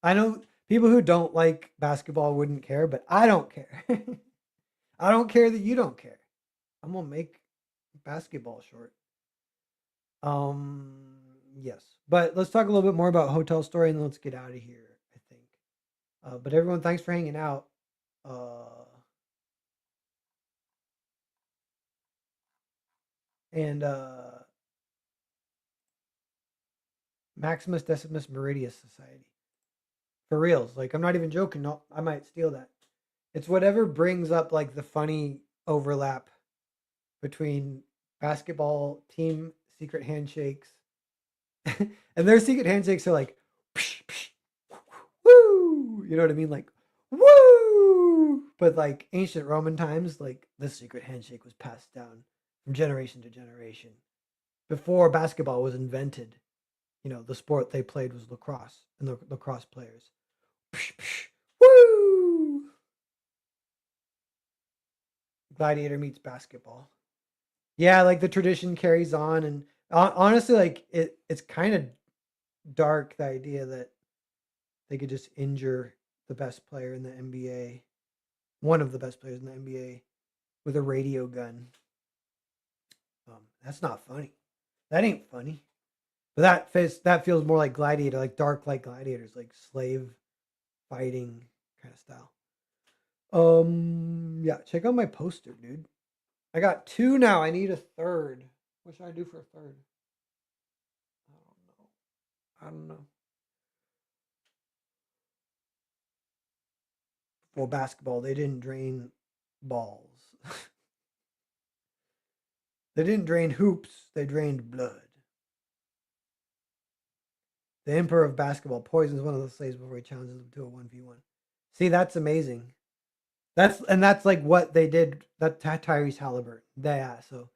I know people who don't like basketball wouldn't care, but I don't care. I don't care that you don't care. I'm gonna make basketball short. Um, yes, but let's talk a little bit more about Hotel Story and then let's get out of here, I think. But everyone, thanks for hanging out. Uh, and Maximus Decimus Meridius Society. For reals. Like, I'm not even joking. No, I might steal that. It's whatever brings up like the funny overlap between basketball team secret handshakes. And their secret handshakes are like, psh, psh, woo! You know what I mean? Like, woo! But like ancient Roman times, like the secret handshake was passed down from generation to generation. Before basketball was invented, the sport they played was lacrosse, and the lacrosse players. Psh, psh, woo! Gladiator meets basketball. Yeah, like the tradition carries on, and honestly, like it's kind of dark, the idea that they could just injure the best player in the NBA, one of the best players in the NBA, with a radio gun. That's not funny. That ain't funny. But that feels more like Gladiator, like dark, like Gladiators, like slave fighting kind of style. Yeah, check out my poster, dude. I got 2 now. I need a third. What should I do for a third? I don't know. Well, basketball, they didn't drain balls. They didn't drain hoops, they drained blood. The emperor of basketball poisons one of the slaves before he challenges them to a 1v1. See, that's amazing. That's like what they did. That Tyrese Halliburton. Yeah, so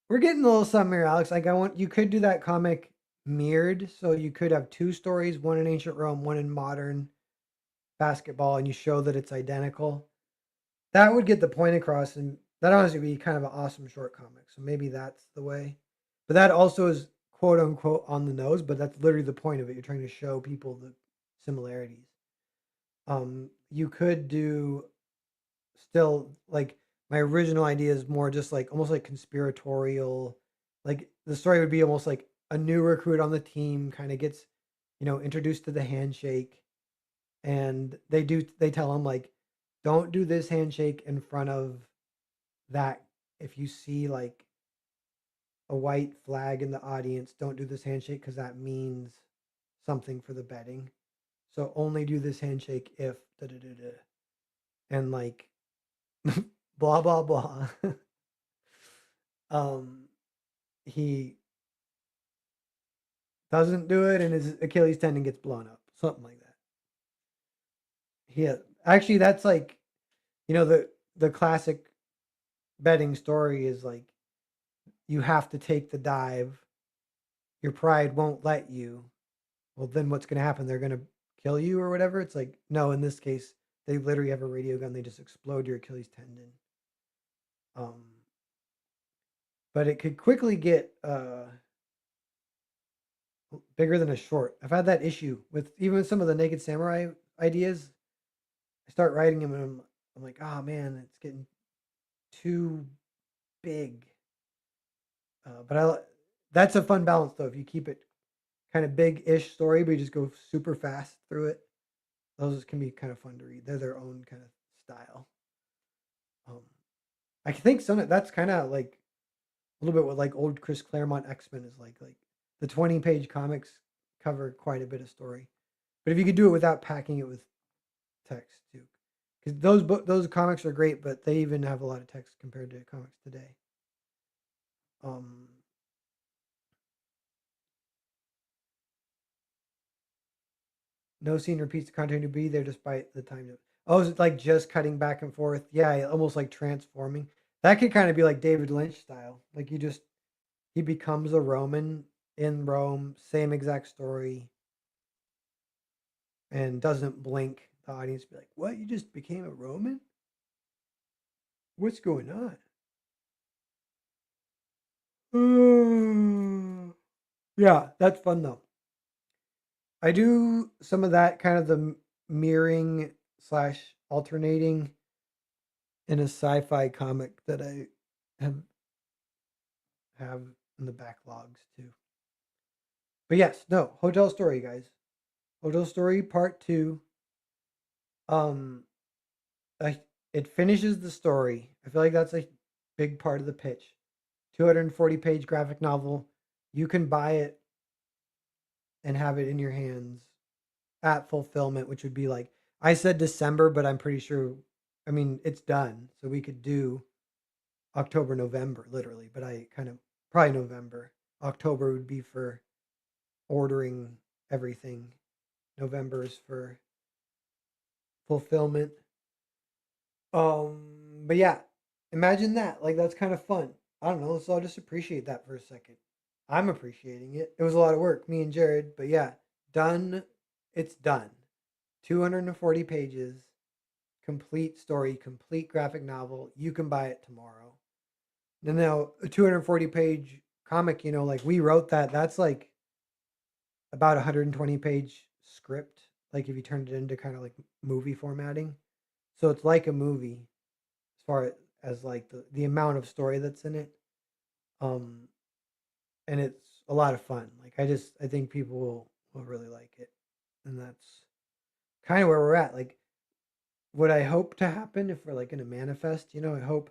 we're getting a little something here, Alex. Like you could do that comic mirrored, so you could have 2 stories, one in ancient Rome, one in modern basketball, and you show that it's identical. That would get the point across, and that honestly would be kind of an awesome short comic. So maybe that's the way. But that also is quote unquote on the nose, but that's literally the point of it. You're trying to show people the similarities. You could do still like my original idea is more just like almost like conspiratorial. Like the story would be almost like a new recruit on the team kind of gets, introduced to the handshake, and they tell him like, don't do this handshake in front of that. If you see like a white flag in the audience. Don't do this handshake because that means something for the betting. So only do this handshake if da da da da. And like blah blah blah. um he doesn't do it and his Achilles tendon gets blown up. Something like that. Yeah. Actually that's like, you know, the classic betting story is like you have to take the dive. Your pride won't let you. Well, then what's going to happen? They're going to kill you or whatever. It's like, no, in this case, they literally have a radio gun. They just explode your Achilles tendon. Um, but it could quickly get bigger than a short. I've had that issue with even some of the Naked Samurai ideas. I start writing them and I'm like, oh man, it's getting too big. But that's a fun balance though. If you keep it kind of big-ish story, but you just go super fast through it, those can be kind of fun to read. They're their own kind of style. Um, I think some that's kind of like a little bit what like old Chris Claremont X-Men is like. Like the 20-page comics cover quite a bit of story, but if you could do it without packing it with text too, because those comics are great, but they even have a lot of text compared to comics today. Um, no scene repeats the continuity to be there despite the time. Oh, is it like just cutting back and forth? Yeah, almost like transforming. That could kind of be like David Lynch style. Like he becomes a Roman in Rome, same exact story, and doesn't blink. The audience be like, "What? You just became a Roman? What's going on?" Yeah, that's fun though. I do some of that kind of the mirroring slash alternating in a sci-fi comic that I have have in the backlogs too. But yes, no, Hotel Story, guys. Hotel Story Part 2. Um I, it finishes the story. I feel like that's a big part of the pitch. 240-page graphic novel. You can buy it and have it in your hands at fulfillment, which would be like I said December, but I'm pretty sure I mean it's done. So we could do October, November, literally, but I kind of probably November. October would be for ordering everything. November is for fulfillment. But yeah, imagine that. Like that's kind of fun. I don't know. Let's all just appreciate that for a second. I'm appreciating it. It was a lot of work, me and Jared, but yeah, done. It's done. 240 pages, complete story, complete graphic novel. You can buy it tomorrow. And now a 240-page comic, you know, like we wrote that. That's like about 120-page script. Like if you turned it into kind of like movie formatting. So it's like a movie as far as like the amount of story that's in it. Um, and it's a lot of fun. Like I think people will really like it, and that's kind of where we're at. Like what I hope to happen if we're like in a manifest, you know, I hope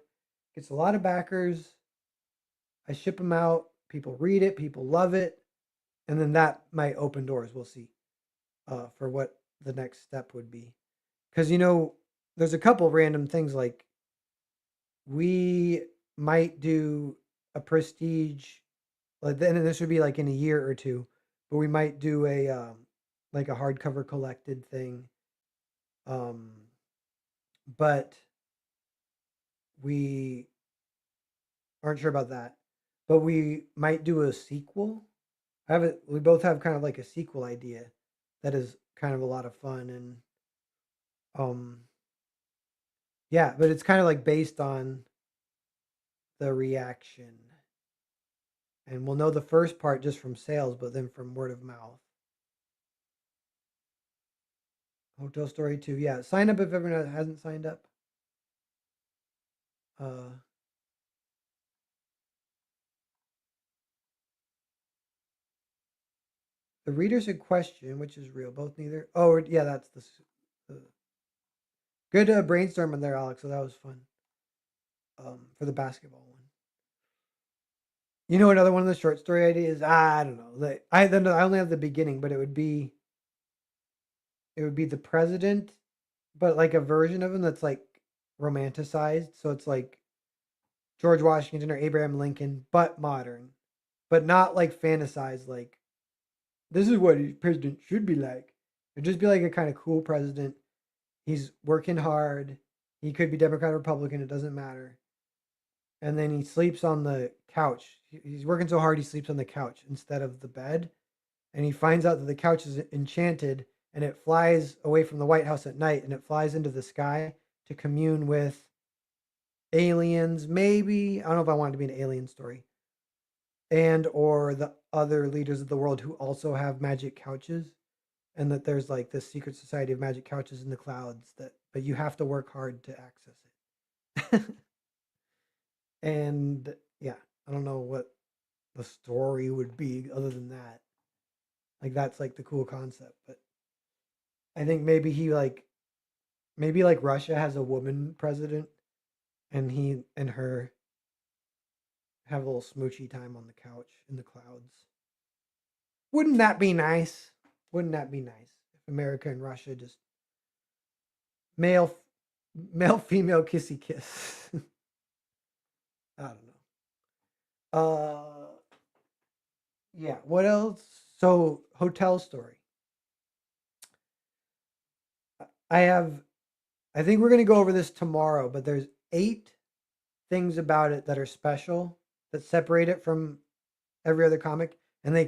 gets a lot of backers. I ship them out. People read it. People love it, and then that might open doors. We'll see for what the next step would be, because you know there's a couple random things like we might do a prestige like then this would be like in a year or two, but we might do a like a hardcover collected thing. Um, but we aren't sure about that. But we might do a sequel. I have it. We both have kind of like a sequel idea that is kind of a lot of fun and um yeah, but it's kind of like based on the reaction. And we'll know the first part just from sales, but then from word of mouth. Hotel Story 2. Yeah, sign up if everyone hasn't signed up. Uh The readers in question, which is real, both neither. Oh, yeah, that's the good brainstorming there, Alex. So that was fun. For the basketball one. You know, another one of the short story ideas. I don't know. I only have the beginning, but it would be the president, but like a version of him that's like romanticized. So it's like George Washington or Abraham Lincoln, but modern, but not like fantasized. Like this is what a president should be like. It'd just be like a kind of cool president. He's working hard. He could be Democrat or Republican. It doesn't matter. And then he sleeps on the couch. He's working so hard he sleeps on the couch instead of the bed. And he finds out that the couch is enchanted and it flies away from the White House at night and it flies into the sky to commune with aliens, maybe. I don't know if I want it to be an alien story. And or the other leaders of the world who also have magic couches, and that there's like this secret society of magic couches in the clouds that but you have to work hard to access it. And yeah, I don't know what the story would be other than that. Like that's like the cool concept, but I think maybe like Russia has a woman president and he and her have a little smoochy time on the couch in the clouds. Wouldn't that be nice? Wouldn't that be nice if America and Russia just male male female kissy kiss? I don't know. Yeah, what else? So, hotel story. I have I think we're going to go over this tomorrow, but there's 8 things about it that are special that separate it from every other comic and they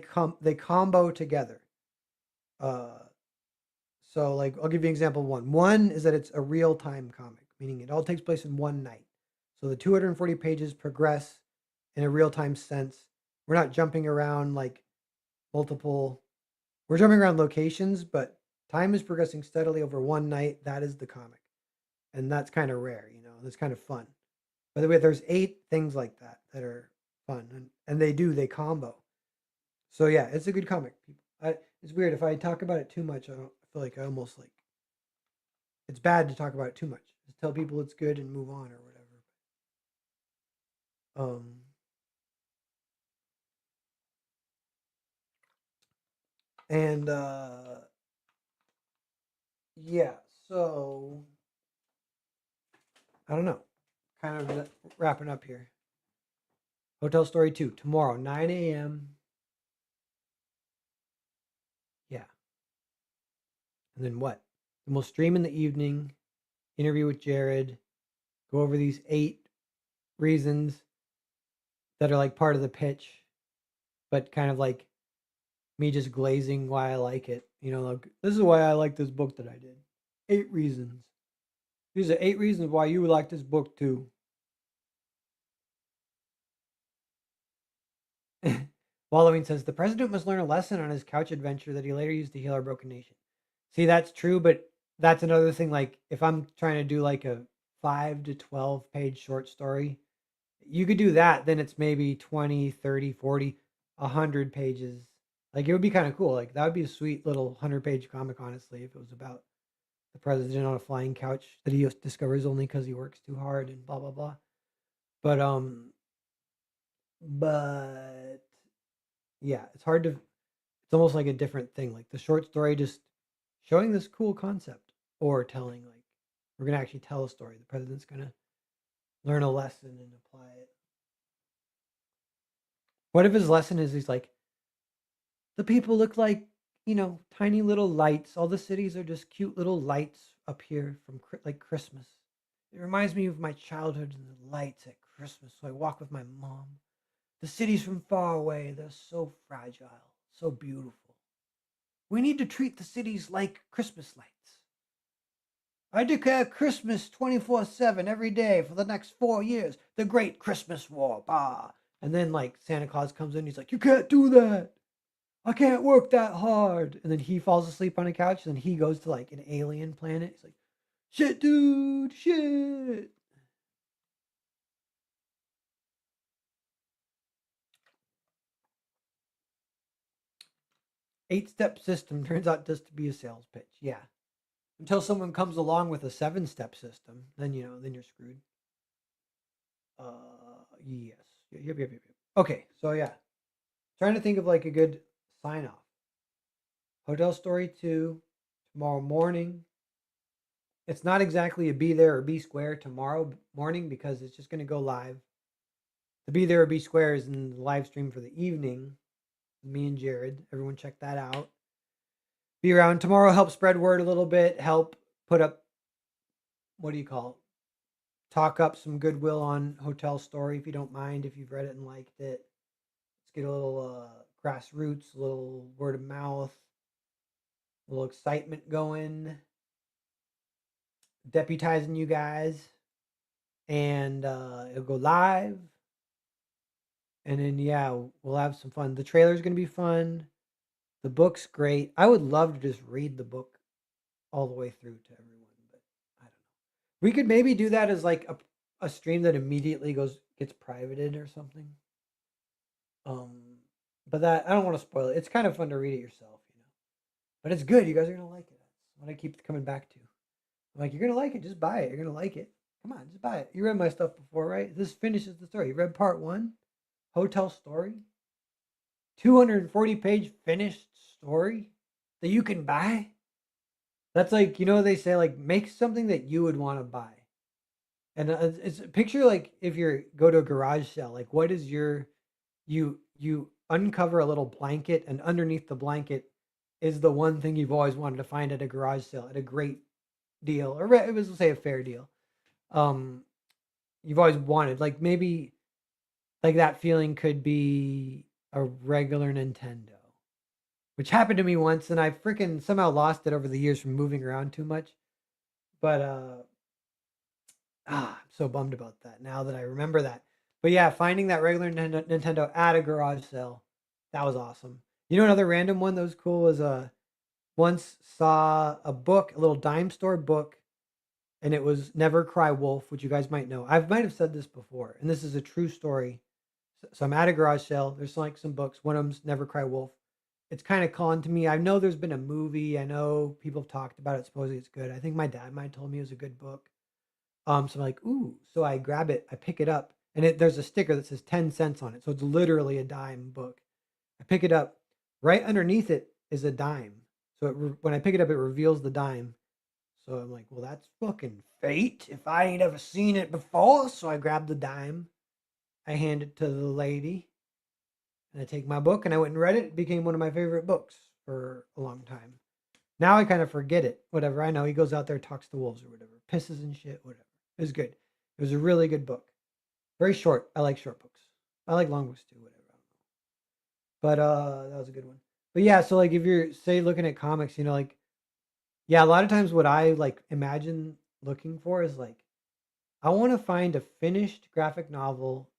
combo together. Uh so like I'll give you an example of one. One is that it's a real-time comic, meaning it all takes place in one night. So the 240 pages progress in a real-time sense. We're not jumping around like multiple we're jumping around locations, but time is progressing steadily over one night. That is the comic. And that's kind of rare, that's kind of fun. By the way, there's 8 things like that that are fun, and they combo. So yeah, it's a good comic. People, it's weird if I talk about it too much. I feel like I almost like it's bad to talk about it too much. Just tell people it's good and move on or whatever. Um, and yeah, so I don't know. Kind of wrapping up here. Hotel Story 2 tomorrow, 9 a.m. Yeah, and then what? And we'll stream in the evening. Interview with Jared. Go over these 8 reasons that are like part of the pitch, but kind of like me just glazing why I like it. Like this is why I like this book that I did. 8 reasons. These are 8 reasons why you would like this book too. Wallowing says the president must learn a lesson on his couch adventure that he later used to heal our broken nation. See, that's true, but that's another thing. Like if I'm trying to do like a 5 to 12 page short story, you could do that. Then it's maybe 20, 30, 40, 100 pages. Like it would be kind of cool. Like that would be a sweet little 100-page comic, honestly, if it was about the president on a flying couch that he discovers only because he works too hard and blah blah blah. But but yeah, it's hard to. It's almost like a different thing. Like the short story, just showing this cool concept, or telling like we're gonna actually tell a story. The president's gonna learn a lesson and apply it. What if his lesson is he's like, the people look like, tiny little lights. All the cities are just cute little lights up here from like Christmas. It reminds me of my childhood and the lights at Christmas. So I walk with my mom. The cities from far away, they're so fragile, so beautiful. We need to treat the cities like Christmas lights. I declare Christmas 24/7 every day for the next 4 years. The Great Christmas War. Bah. And then, like, Santa Claus comes in. He's like, you can't do that. I can't work that hard. And then he falls asleep on a couch. And then he goes to like an alien planet. He's like, shit, dude, shit. Eight-step system turns out just to be a sales pitch. Yeah. Until someone comes along with a 7-step system, then then you're screwed. Yes. Yep. Okay, so yeah, trying to think of like a good sign off. Hotel Story 2 tomorrow morning. It's not exactly a be there or be square tomorrow morning because it's just going to go live. The be there or be square is in the live stream for the evening. Me and Jared. Everyone check that out. Be around tomorrow. Help spread word a little bit. Help put up, what do you call it? Talk up some goodwill on Hotel Story if you don't mind, if you've read it and liked it. Let's get a little grassroots, a little word of mouth, a little excitement going. Deputizing you guys. And it'll go live. And then, yeah, we'll have some fun. The trailer's going to be fun. The book's great. I would love to just read the book all the way through to everyone, but I don't know. We could maybe do that as like a stream that immediately gets privated or something. Um, but that I don't want to spoil it. It's kind of fun to read it yourself, you know. But it's good. You guys are gonna like it. That's what I keep coming back to. I'm like, you're gonna like it. Just buy it. You're gonna like it. Come on, just buy it. You read my stuff before, right? This finishes the story. You read part one, Hotel Story, 240-page finished story that you can buy. That's like, they say like make something that you would want to buy. And it's picture like if you go to a garage sale, like what is you uncover a little blanket and underneath the blanket is the one thing you've always wanted to find at a garage sale at a great deal, or it was, say, a fair deal. Um, you've always wanted, like maybe like that feeling could be a regular Nintendo, which happened to me once, and I freaking somehow lost it over the years from moving around too much. But I'm so bummed about that now that I remember that. But yeah, finding that regular Nintendo at a garage sale, that was awesome. You know, another random one that was cool was once saw a book, a little dime store book, and it was Never Cry Wolf, which you guys might know. I might have said this before, and this is a true story. So I'm at a garage sale. There's like some books. One of them's Never Cry Wolf. It's kind of calling to me. I know there's been a movie. I know people have talked about it. Supposedly it's good. I think my dad might have told me it was a good book. So I'm like, ooh. So I grab it. I pick it up, and there's a sticker that says 10 cents on it. So it's literally a dime book. I pick it up. Right underneath it is a dime. So when I pick it up, it reveals the dime. So I'm like, well, that's fucking fate if I ain't ever seen it before. So I grab the dime. I hand it to the lady, and I take my book and I went and read it. It became one of my favorite books for a long time. Now I kind of forget it. Whatever. I know he goes out there, talks to wolves or whatever, pisses and shit, whatever. It was good. It was a really good book. Very short. I like short books. I like long books too, whatever. But that was a good one. But yeah, so like if you're say looking at comics, like yeah, a lot of times what I like imagine looking for is like I want to find a finished graphic novel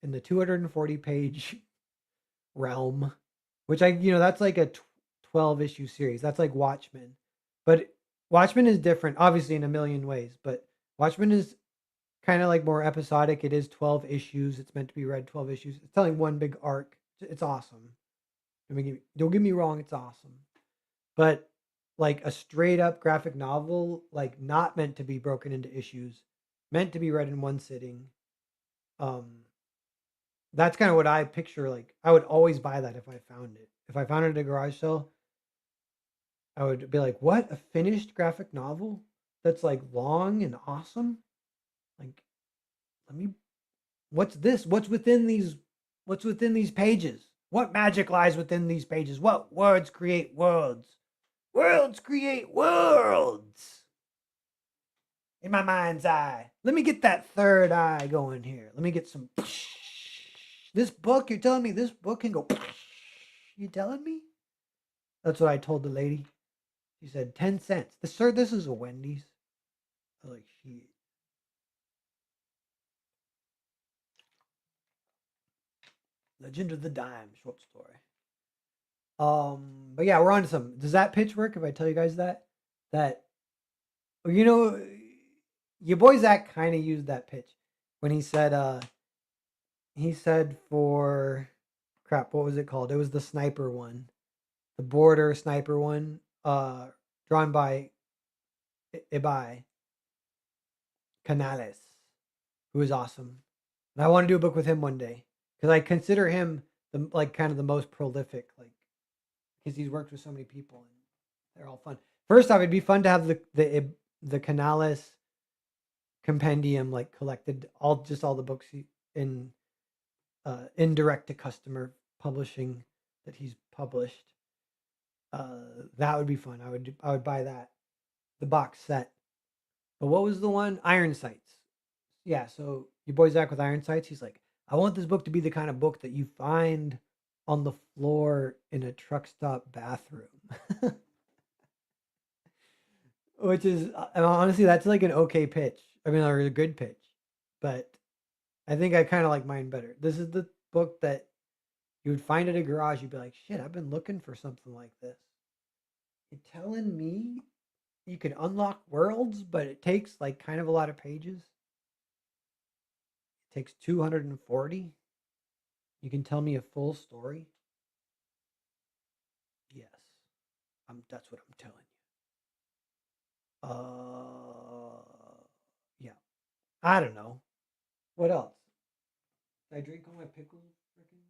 in the 240-page realm, which that's like a 12 issue series. That's like Watchmen. But Watchmen is different, obviously, in a million ways. But Watchmen is kind of like more episodic. It is 12 issues. It's meant to be read 12 issues. It's telling one big arc. It's awesome. Don't get me wrong, it's awesome. But like a straight up graphic novel, like not meant to be broken into issues, meant to be read in one sitting. Um, that's kind of what I picture. Like I would always buy that if I found it. If I found it at a garage sale, I would be like, "What? A finished graphic novel that's like long and awesome? Like, let me. What's this? What's within these pages? What magic lies within these pages? What words create worlds? Worlds create worlds in my mind's eye. Let me get that third eye going here. Let me get some. This book, you're telling me this book can go. You telling me? That's what I told the lady. She said 10 cents. Sir, this is a Wendy's. I was like, shit. Legend of the Dime short story. But yeah, we're on to some. Does that pitch work if I tell you guys that? That you know your boy Zach kind of used that pitch when he said for crap, what was it called? It was the sniper one. The border sniper one, drawn by Ibai Canales, who is awesome. And I want to do a book with him one day. because I consider him the like kind of the most prolific, like because he's worked with so many people and they're all fun. First off, it'd be fun to have the Canales compendium like collected all the books in indirect to customer publishing that he's published. That would be fun. I would buy that, the box set. But what was the one? Iron Sights. Yeah, so your boy Zach with Iron Sights, he's like, I want this book to be the kind of book that you find on the floor in a truck stop bathroom. Which is honestly, that's like an okay pitch. I mean, or a good pitch. But I think I kind of like mine better. This is the book that you would find at a garage. You'd be like, shit, I've been looking for something like this. You're telling me you can unlock worlds, but it takes like kind of a lot of pages. It takes 240. You can tell me a full story. Yes, that's what I'm telling you. Yeah. I don't know. What else? Did I drink all my pickles? Freaking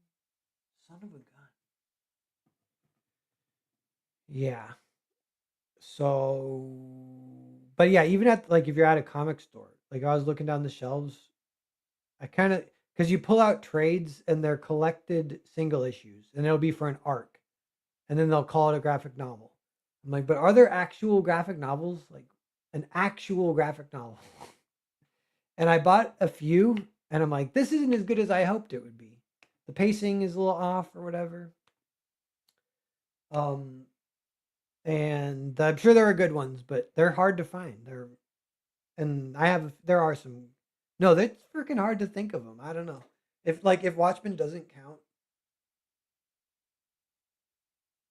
son of a gun. Yeah. So, but yeah, even at like if you're at a comic store, like I was looking down the shelves, I kind of because you pull out trades and they're collected single issues, and it'll be for an arc, and then they'll call it a graphic novel. I'm like, but are there actual graphic novels? Like an actual graphic novel? And I bought a few, and I'm like, this isn't as good as I hoped it would be. The pacing is a little off or whatever. Um, and I'm sure there are good ones, but they're hard to find. There are some. No, that's freaking hard to think of them. I don't know if Watchmen doesn't count,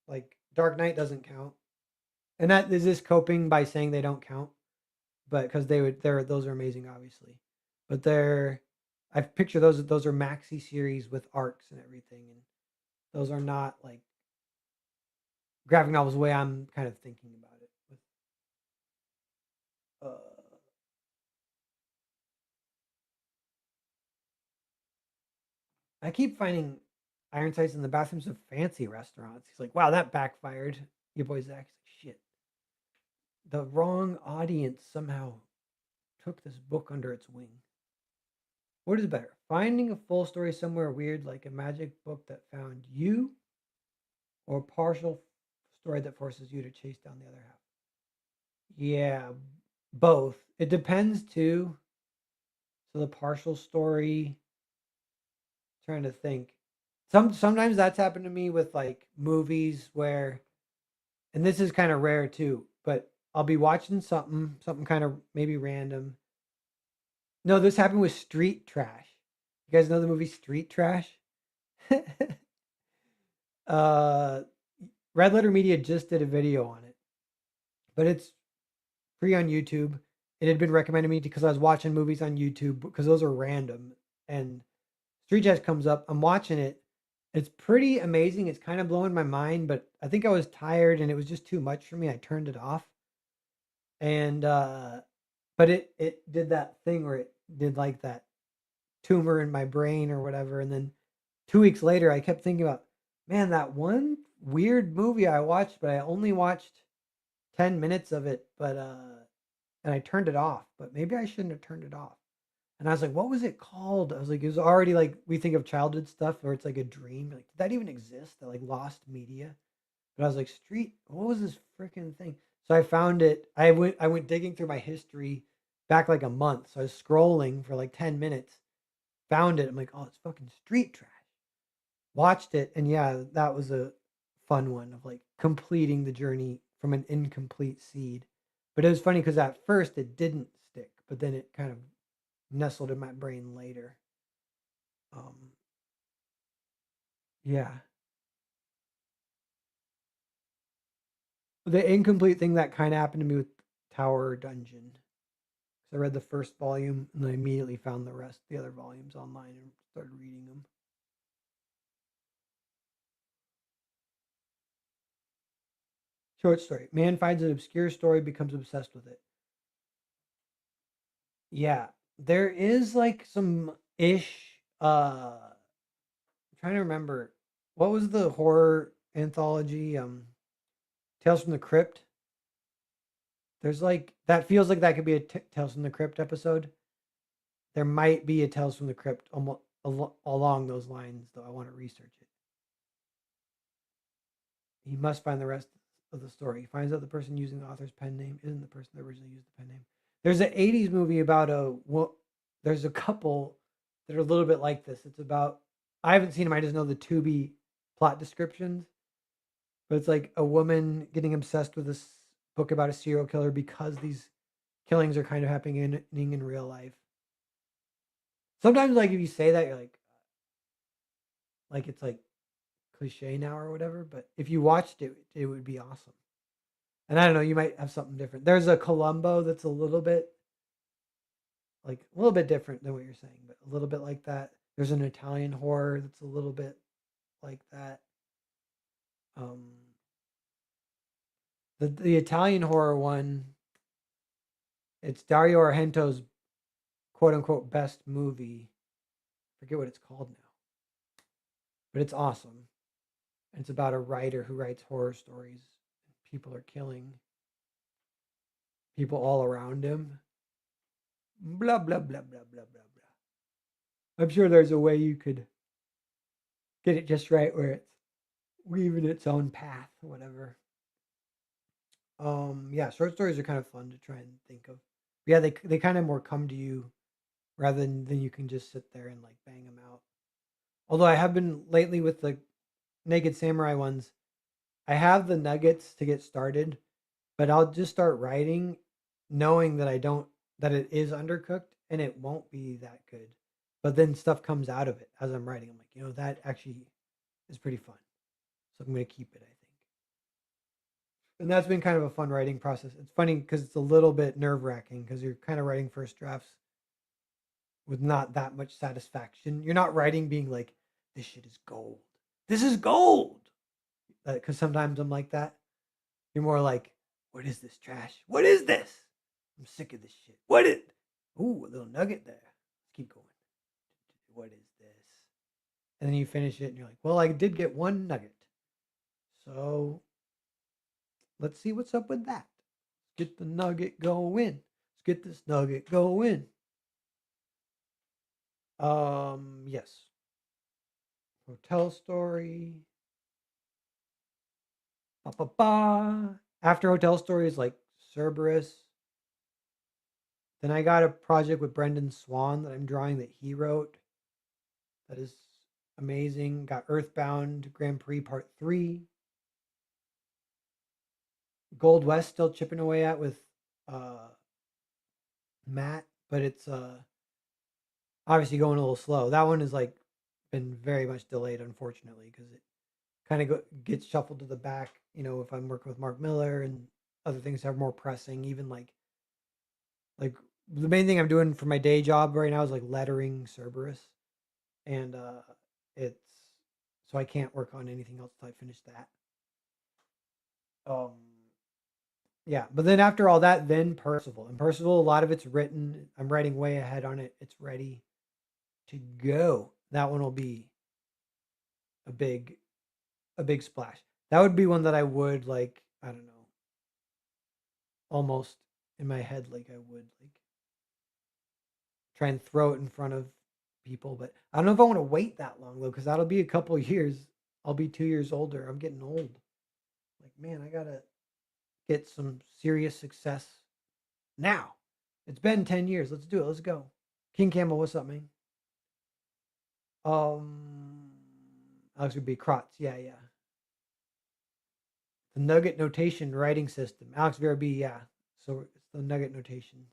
like Dark Knight doesn't count, and that is this coping by saying they don't count, but because those are amazing, obviously, but I picture those are maxi series with arcs and everything, and those are not like graphic novels the way I'm kind of thinking about it. Uh, I keep finding Iron Sights in the bathrooms of fancy restaurants. He's like, wow, that backfired. Your boy Zach's like, shit. The wrong audience somehow took this book under its wing. What is better? Finding a full story somewhere weird like a magic book that found you, or a partial story that forces you to chase down the other half? Yeah, both. It depends too. So the partial story, trying to think. Sometimes that's happened to me with like movies where, and this is kind of rare too, but I'll be watching something kind of maybe random. No, this happened with Street Trash. You guys know the movie Street Trash? uh, Red Letter Media just did a video on it, but it's free on YouTube. It had been recommended me because I was watching movies on YouTube because those are random. And Street Trash comes up. I'm watching it. It's pretty amazing. It's kind of blowing my mind, but I think I was tired and it was just too much for me. I turned it off. And but it did that thing where it did like that tumor in my brain or whatever. And then 2 weeks later, I kept thinking about, man, that one weird movie I watched, but I only watched 10 minutes of it. But and I turned it off. But maybe I shouldn't have turned it off. And I was like, what was it called? I was like, it was already like we think of childhood stuff where it's like a dream. Like, did that even exist? That like lost media? But I was like, Street, what was this freaking thing? So I found it. I went digging through my history back like a month. So I was scrolling for like 10 minutes, found it. I'm like, oh, it's fucking Street Trash. Watched it, and yeah, that was a fun one of like completing the journey from an incomplete seed. But it was funny because at first it didn't stick, but then it kind of nestled in my brain later. Um, yeah, the incomplete thing that kind of happened to me with Tower Dungeon. So I read the first volume and then I immediately found the other volumes online and started reading them. Short story: man finds an obscure story, becomes obsessed with it. Yeah, there is like some ish trying to remember what was the horror anthology. Tales from the Crypt. There's like that feels like that could be a Tales from the Crypt episode. There might be a Tales from the Crypt almost along those lines, though. I want to research it. He must find the rest of the story. He finds out the person using the author's pen name isn't the person that originally used the pen name. There's an '80s movie about there's a couple that are a little bit like this. It's about, I haven't seen them. I just know the Tubi plot descriptions. But it's like a woman getting obsessed with this book about a serial killer because these killings are kind of happening in real life. Sometimes, like if you say that, you're like it's like cliche now or whatever. But if you watched it, it would be awesome. And I don't know, you might have something different. There's a Columbo that's a little bit different than what you're saying, but a little bit like that. There's an Italian horror that's a little bit like that. Um, the Italian horror one, it's Dario Argento's quote unquote best movie. I forget what it's called now, but it's awesome. And it's about a writer who writes horror stories. People are killing people all around him. Blah blah blah blah blah blah blah. I'm sure there's a way you could get it just right where it's weaving its own path, whatever. Yeah, short stories are kind of fun to try and think of. Yeah, they kind of more come to you rather than you can just sit there and like bang them out. Although I have been lately with the Naked Samurai ones, I have the nuggets to get started, but I'll just start writing knowing that I don't that it is undercooked and it won't be that good. But then stuff comes out of it as I'm writing. I'm like, that actually is pretty fun. So I'm going to keep it, I think. And that's been kind of a fun writing process. It's funny because it's a little bit nerve wracking because you're kind of writing first drafts with not that much satisfaction. You're not writing being like, this shit is gold. This is gold. Because sometimes I'm like that. You're more like, what is this trash? What is this? I'm sick of this shit. What is? Ooh, a little nugget there. Let's keep going. What is this? And then you finish it and you're like, well, I did get one nugget. So let's see what's up with that. Get the nugget going. Let's get this nugget going. Yes. Hotel Story. Ba, ba, ba. After Hotel Story is like Cerberus. Then I got a project with Brendan Swan that I'm drawing that he wrote. That is amazing. Got Earthbound Grand Prix Part 3. Gold West still chipping away at with Matt, but it's obviously going a little slow. That one is like been very much delayed, unfortunately, because it kind of gets shuffled to the back. If I'm working with Mark Miller and other things are more pressing, even like the main thing I'm doing for my day job right now is like lettering Cerberus, and it's so I can't work on anything else till I finish that. Um, yeah, but then after all that, then Percival. And Percival, a lot of it's written. I'm writing way ahead on it. It's ready to go. That one will be a big splash. That would be one that I would like, I don't know, almost in my head like I would like try and throw it in front of people, but I don't know if I want to wait that long though, because that'll be a couple years. I'll be 2 years older. I'm getting old. Like, man, I gotta get some serious success now. It's been 10 years. Let's do it. Let's go. King Campbell, what's up, man? Um, Alex would be Kratz. Yeah, yeah. The Nugget notation writing system. Alex Vera B. Yeah. So it's the Nugget notations.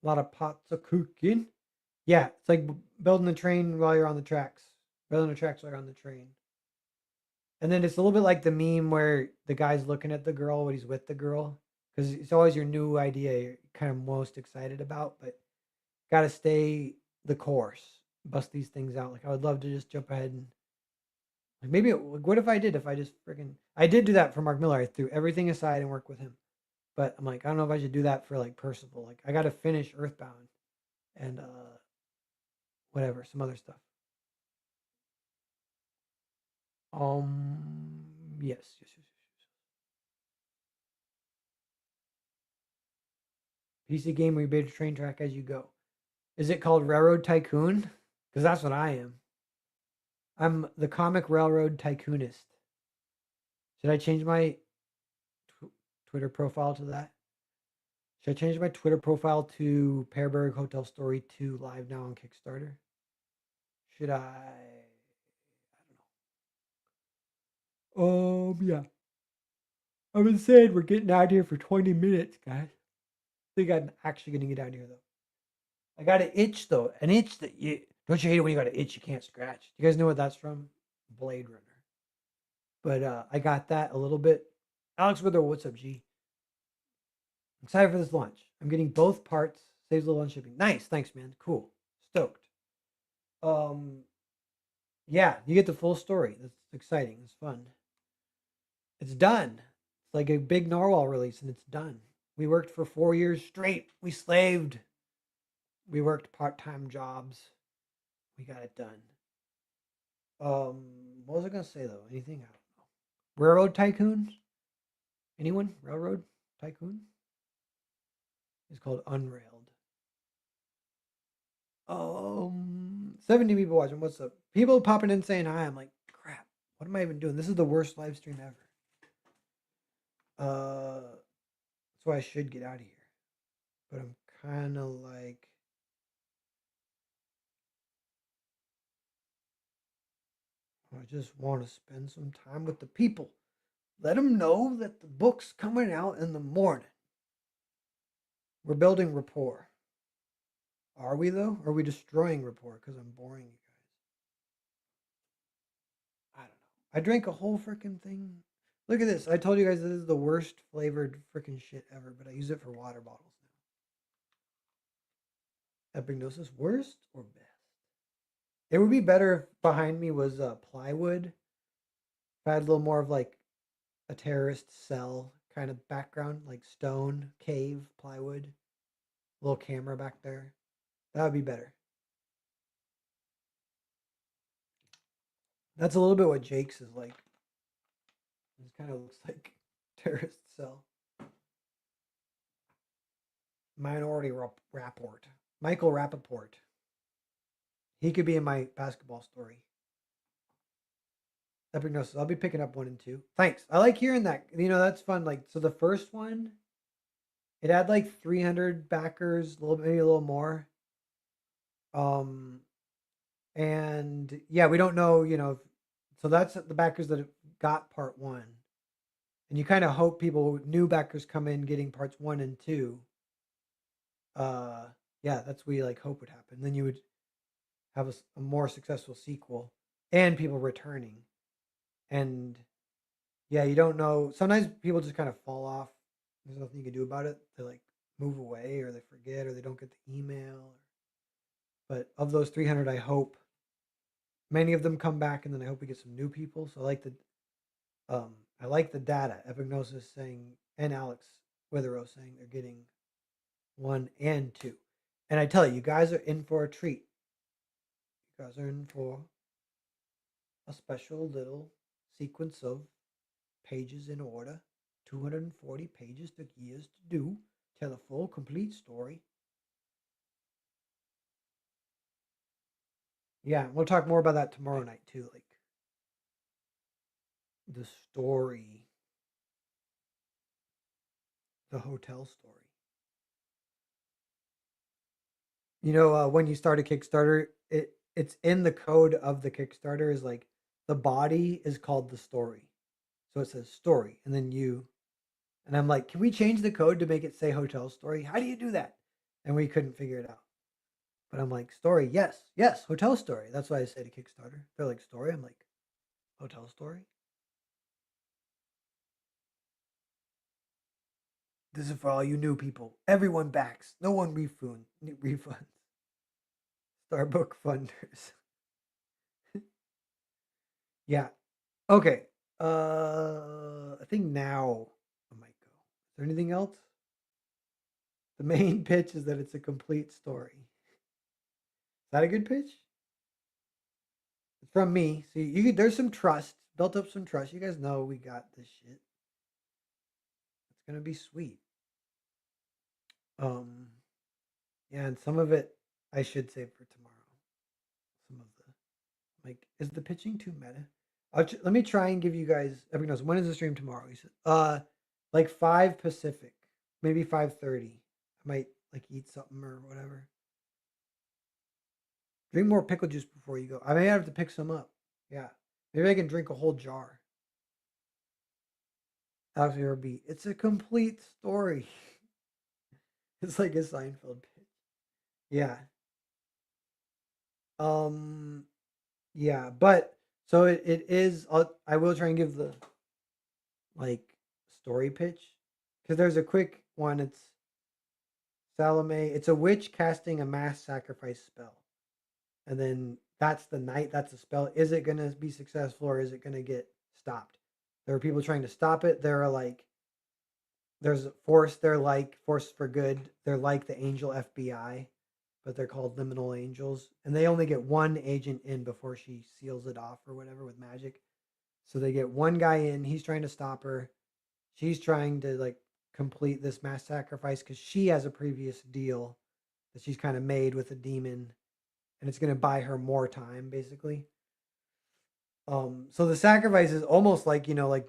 A lot of pots of cooking. Yeah, it's like building the train while you're on the tracks. Building the tracks while you're on the train. And then it's a little bit like the meme where the guy's looking at the girl when he's with the girl. Because it's always your new idea you're kind of most excited about, but gotta stay the course. Bust these things out. Like I would love to just jump ahead and like maybe what if I just freaking I did do that for Mark Miller. I threw everything aside and worked with him. But I'm like, I don't know if I should do that for like Percival. Like I gotta finish Earthbound. And whatever, some other stuff. Yes. PC game where you build a train track as you go. Is it called Railroad Tycoon? Because that's what I am. I'm the comic Railroad Tycoonist. Should I change my Twitter profile to that? Should I change my Twitter profile to Pearberg Hotel Story 2 live now on Kickstarter? Should I? I don't know. Yeah. I've been saying we're getting out here for 20 minutes, guys. I think I'm actually going to get out here, though. I got an itch, though. An itch that you. Don't you hate it when you got an itch you can't scratch? Do you guys know what that's from? Blade Runner. But I got that a little bit. Alex Wither, what's up, G? I'm excited for this launch. I'm getting both parts. Saves a little on shipping. Nice. Thanks, man. Cool. Stoked. Um, yeah, you get the full story. That's exciting. It's fun. It's done. It's like a big narwhal release, and it's done. We worked for 4 years straight. We slaved. We worked part-time jobs. We got it done. What was I gonna say though? Anything? I don't know. Railroad Tycoon? Anyone? Railroad Tycoon? It's called Unrailed. 70 people watching. What's up? People popping in saying hi. I'm like, crap. What am I even doing? This is the worst live stream ever. That's why I should get out of here. But I'm kind of like, I just want to spend some time with the people. Let them know that the book's coming out in the morning. We're building rapport. Are we though? Or are we destroying rapport because I'm boring you guys? I don't know. I drank a whole freaking thing. Look at this. I told you guys this is the worst flavored freaking shit ever, but I use it for water bottles now. Epignosis, worst or best? It would be better if behind me was plywood. If I had a little more of like a terrorist cell kind of background, like stone, cave, plywood, little camera back there. That would be better. That's a little bit what Jake's is like. This kind of looks like terrorist cell. Minority Rapport. Michael Rappaport. He could be in my basketball story. Epignosis. I'll be picking up 1 and 2. Thanks. I like hearing that. You know, that's fun. Like, so the first one, it had like 300 backers, maybe a little more. And yeah, we don't know, you know, so that's the backers that got part 1. And you kind of hope new backers come in getting parts 1 and 2. Yeah, that's what you like hope would happen. Then you would have a more successful sequel and people returning. And yeah, you don't know. Sometimes people just kind of fall off. There's nothing you can do about it. They like move away or they forget or they don't get the email. But of those 300, I hope many of them come back, and then I hope we get some new people. So I like the data. Epignosis saying and Alex Witherow saying they're getting 1 and 2. And I tell you, you guys are in for a treat. You guys are in for a special little sequence of pages in order. 240 pages took years to do. Tell a full, complete story. Yeah, we'll talk more about that tomorrow night too. Like the story, the hotel story. You know, when you start a Kickstarter, it's in the code of the Kickstarter is like the body is called the story. So it says story and then you and I'm like, can we change the code to make it say hotel story? How do you do that? And we couldn't figure it out. But I'm like, story, yes, hotel story. That's why I say to Kickstarter. They're like, story. I'm like, hotel story. This is for all you new people. Everyone backs. No one refunds. Starbook funders. Yeah. Okay. I think now I might go. Is there anything else? The main pitch is that it's a complete story. Is that a good pitch? from me. So there's some trust, built up some trust. You guys know we got this shit. It's gonna be sweet. Um, yeah, and some of it I should save for tomorrow. Some of the is the pitching too meta? Let me try and give you guys. Everyone knows when is the stream tomorrow? He said, like 5 Pacific, maybe 5:30. I might like eat something or whatever. Drink more pickle juice before you go. I may have to pick some up. Yeah, maybe I can drink a whole jar. Alex B. It's a complete story. It's like a Seinfeld pitch. Yeah. Um. Yeah, but so it is. I will try and give the like story pitch because there's a quick one. It's Salome. It's a witch casting a mass sacrifice spell, and then that's the night. That's the spell. Is it gonna be successful or is it gonna get stopped? There are people trying to stop it. There are like there's a force. They're like force for good. They're like the Angel FBI, but they're called liminal angels, and they only get one agent in before she seals it off or whatever with magic. So they get one guy in. He's trying to stop her. She's trying to like complete this mass sacrifice because she has a previous deal that she's kind of made with a demon, and it's going to buy her more time, basically. So the sacrifice is almost like like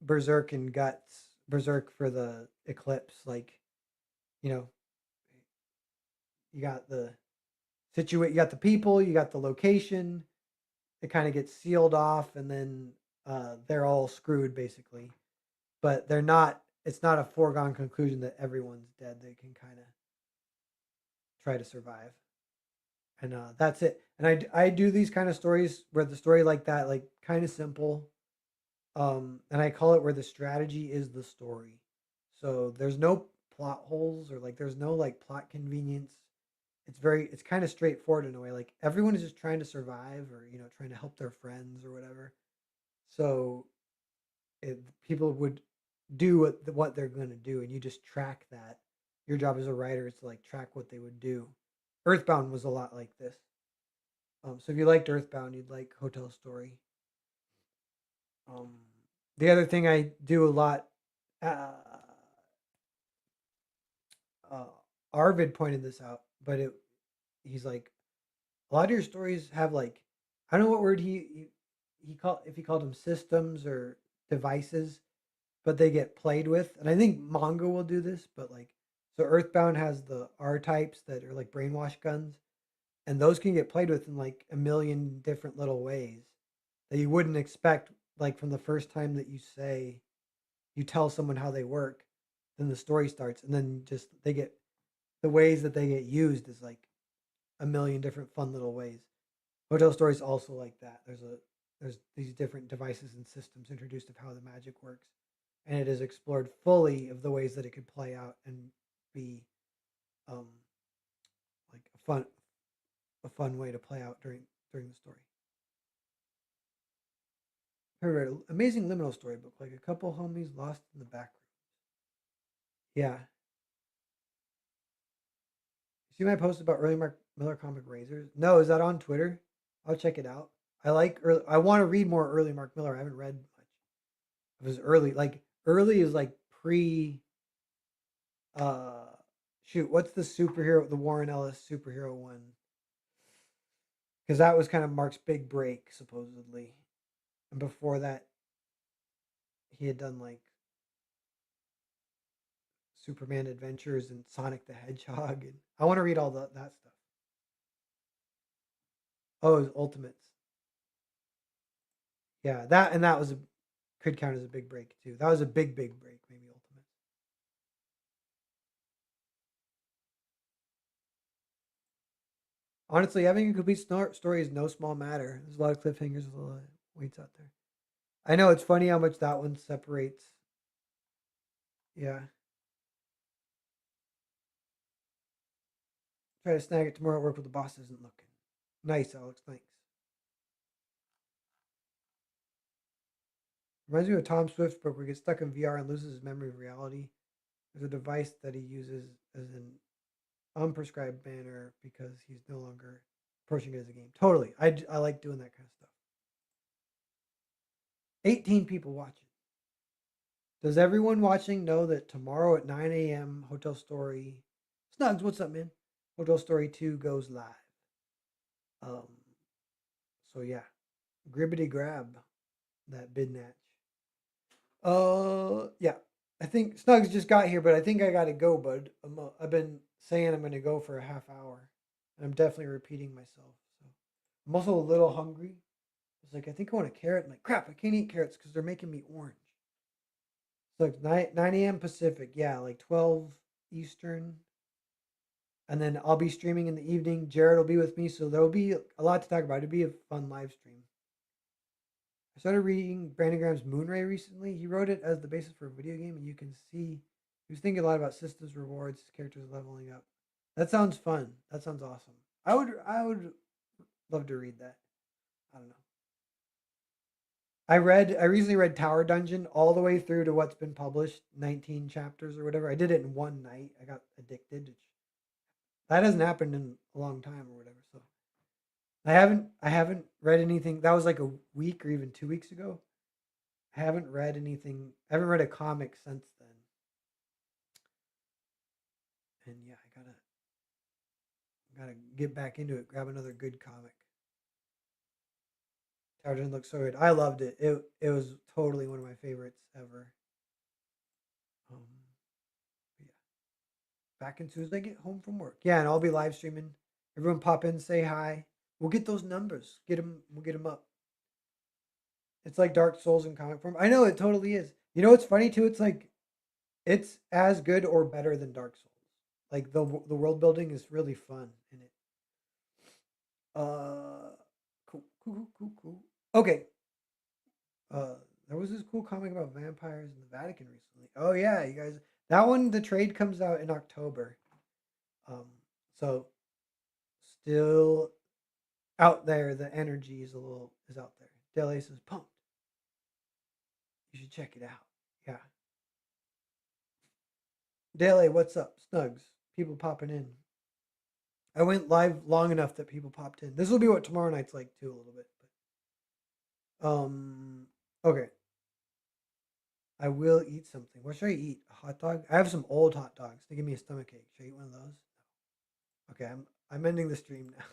Berserk and Guts, Berserk for the eclipse. Like you know, you got the you got the people, you got the location. It kind of gets sealed off, and then they're all screwed basically. But they're not. It's not a foregone conclusion that everyone's dead. They can kind of try to survive, and that's it. And I do these kind of stories where the story like that, like kind of simple, and I call it where the strategy is the story. So there's no plot holes or like there's no like plot convenience. It's kind of straightforward in a way. Like everyone is just trying to survive or trying to help their friends or whatever. So people would do what they're going to do, and you just track that. Your job as a writer is to like track what they would do. Earthbound was a lot like this. So if you liked Earthbound, you'd like Hotel Story. Um, the other thing I do a lot, uh, uh, Arvid pointed this out, but he's like a lot of your stories have like I don't know what word he called if he called them systems or devices, but they get played with. And I think manga will do this, but like so Earthbound has the R types that are like brainwash guns, and those can get played with in like a million different little ways that you wouldn't expect like from the first time that you tell someone how they work, then the story starts and then just they get the ways that they get used is like a million different fun little ways. Hotel Story is also like that. There's these different devices and systems introduced of how the magic works, and it is explored fully of the ways that it could play out and be um like a fun way to play out during the story. I read an amazing liminal storybook, like a couple homies lost in the back room. Yeah. You see my post about early Mark Miller comic Razors? No, is that on Twitter? I'll check it out. I want to read more early Mark Miller. I haven't read much of his early. Like early is like pre uh shoot, what's the Warren Ellis superhero one? Because that was kind of Mark's big break, supposedly. And before that, he had done like Superman Adventures and Sonic the Hedgehog. And I want to read all that stuff. Oh, his Ultimates. Yeah, that was could count as a big break too. That was a big break, maybe Ultimates. Honestly, having a complete story is no small matter. There's a lot of cliffhangers, a lot of weights out there. I know it's funny how much that one separates. Yeah, try to snag it tomorrow at work, but the boss isn't looking. Nice, Alex. Thanks. Reminds me of Tom Swift book where he gets stuck in VR and loses his memory of reality. There's a device that he uses as an unprescribed manner because he's no longer approaching it as a game. Totally. I like doing that kind of stuff. 18 people watching. Does everyone watching know that tomorrow at 9 a.m. Hotel Story Snugs, what's up, man? Hotel Story 2 goes live. Um, so yeah, gribbity grab that bidnatch. Yeah. I think Snugs just got here, but I think I gotta go, bud. I've been saying I'm gonna go for a half hour. And I'm definitely repeating myself. So I'm also a little hungry. It's like I think I want a carrot. I'm like, crap, I can't eat carrots because they're making me orange. So like 9 a.m. Pacific, yeah, like 12 Eastern. And then I'll be streaming in the evening. Jared will be with me, so there'll be a lot to talk about. It'll be a fun live stream. I started reading Brandon Graham's Moonray recently. He wrote it as the basis for a video game, and you can see he was thinking a lot about systems, rewards, characters leveling up. That sounds fun. That sounds awesome. I would love to read that. I don't know. I recently read Tower Dungeon all the way through to what's been published, 19 chapters or whatever. I did it in one night. I got addicted. That hasn't happened in a long time or whatever. So I haven't read anything. That was like a week or even 2 weeks ago. I haven't read anything. I haven't read a comic since then. And yeah, I gotta get back into it. Grab another good comic. Tower Dungeon looks so good. I loved it. It was totally one of my favorites ever. Um, yeah. Back as soon as I get home from work. Yeah, and I'll be live streaming. Everyone pop in, say hi. We'll get those numbers. Get them. We'll get them up. It's like Dark Souls in comic form. I know it totally is. You know what's funny too? It's like it's as good or better than Dark Souls. Like the world building is really fun in it. Cool. Okay. There was this cool comic about vampires in the Vatican recently. Oh yeah, you guys. That one, the trade comes out in October. Um, so still out there. The energy is out there. Dele says pumped. You should check it out. Yeah. Dele, what's up? Snugs. People popping in. I went live long enough that people popped in. This will be what tomorrow night's like too, a little bit. But okay. I will eat something. What should I eat? A hot dog? I have some old hot dogs. They give me a stomach ache. Should I eat one of those? Okay, I'm ending the stream now.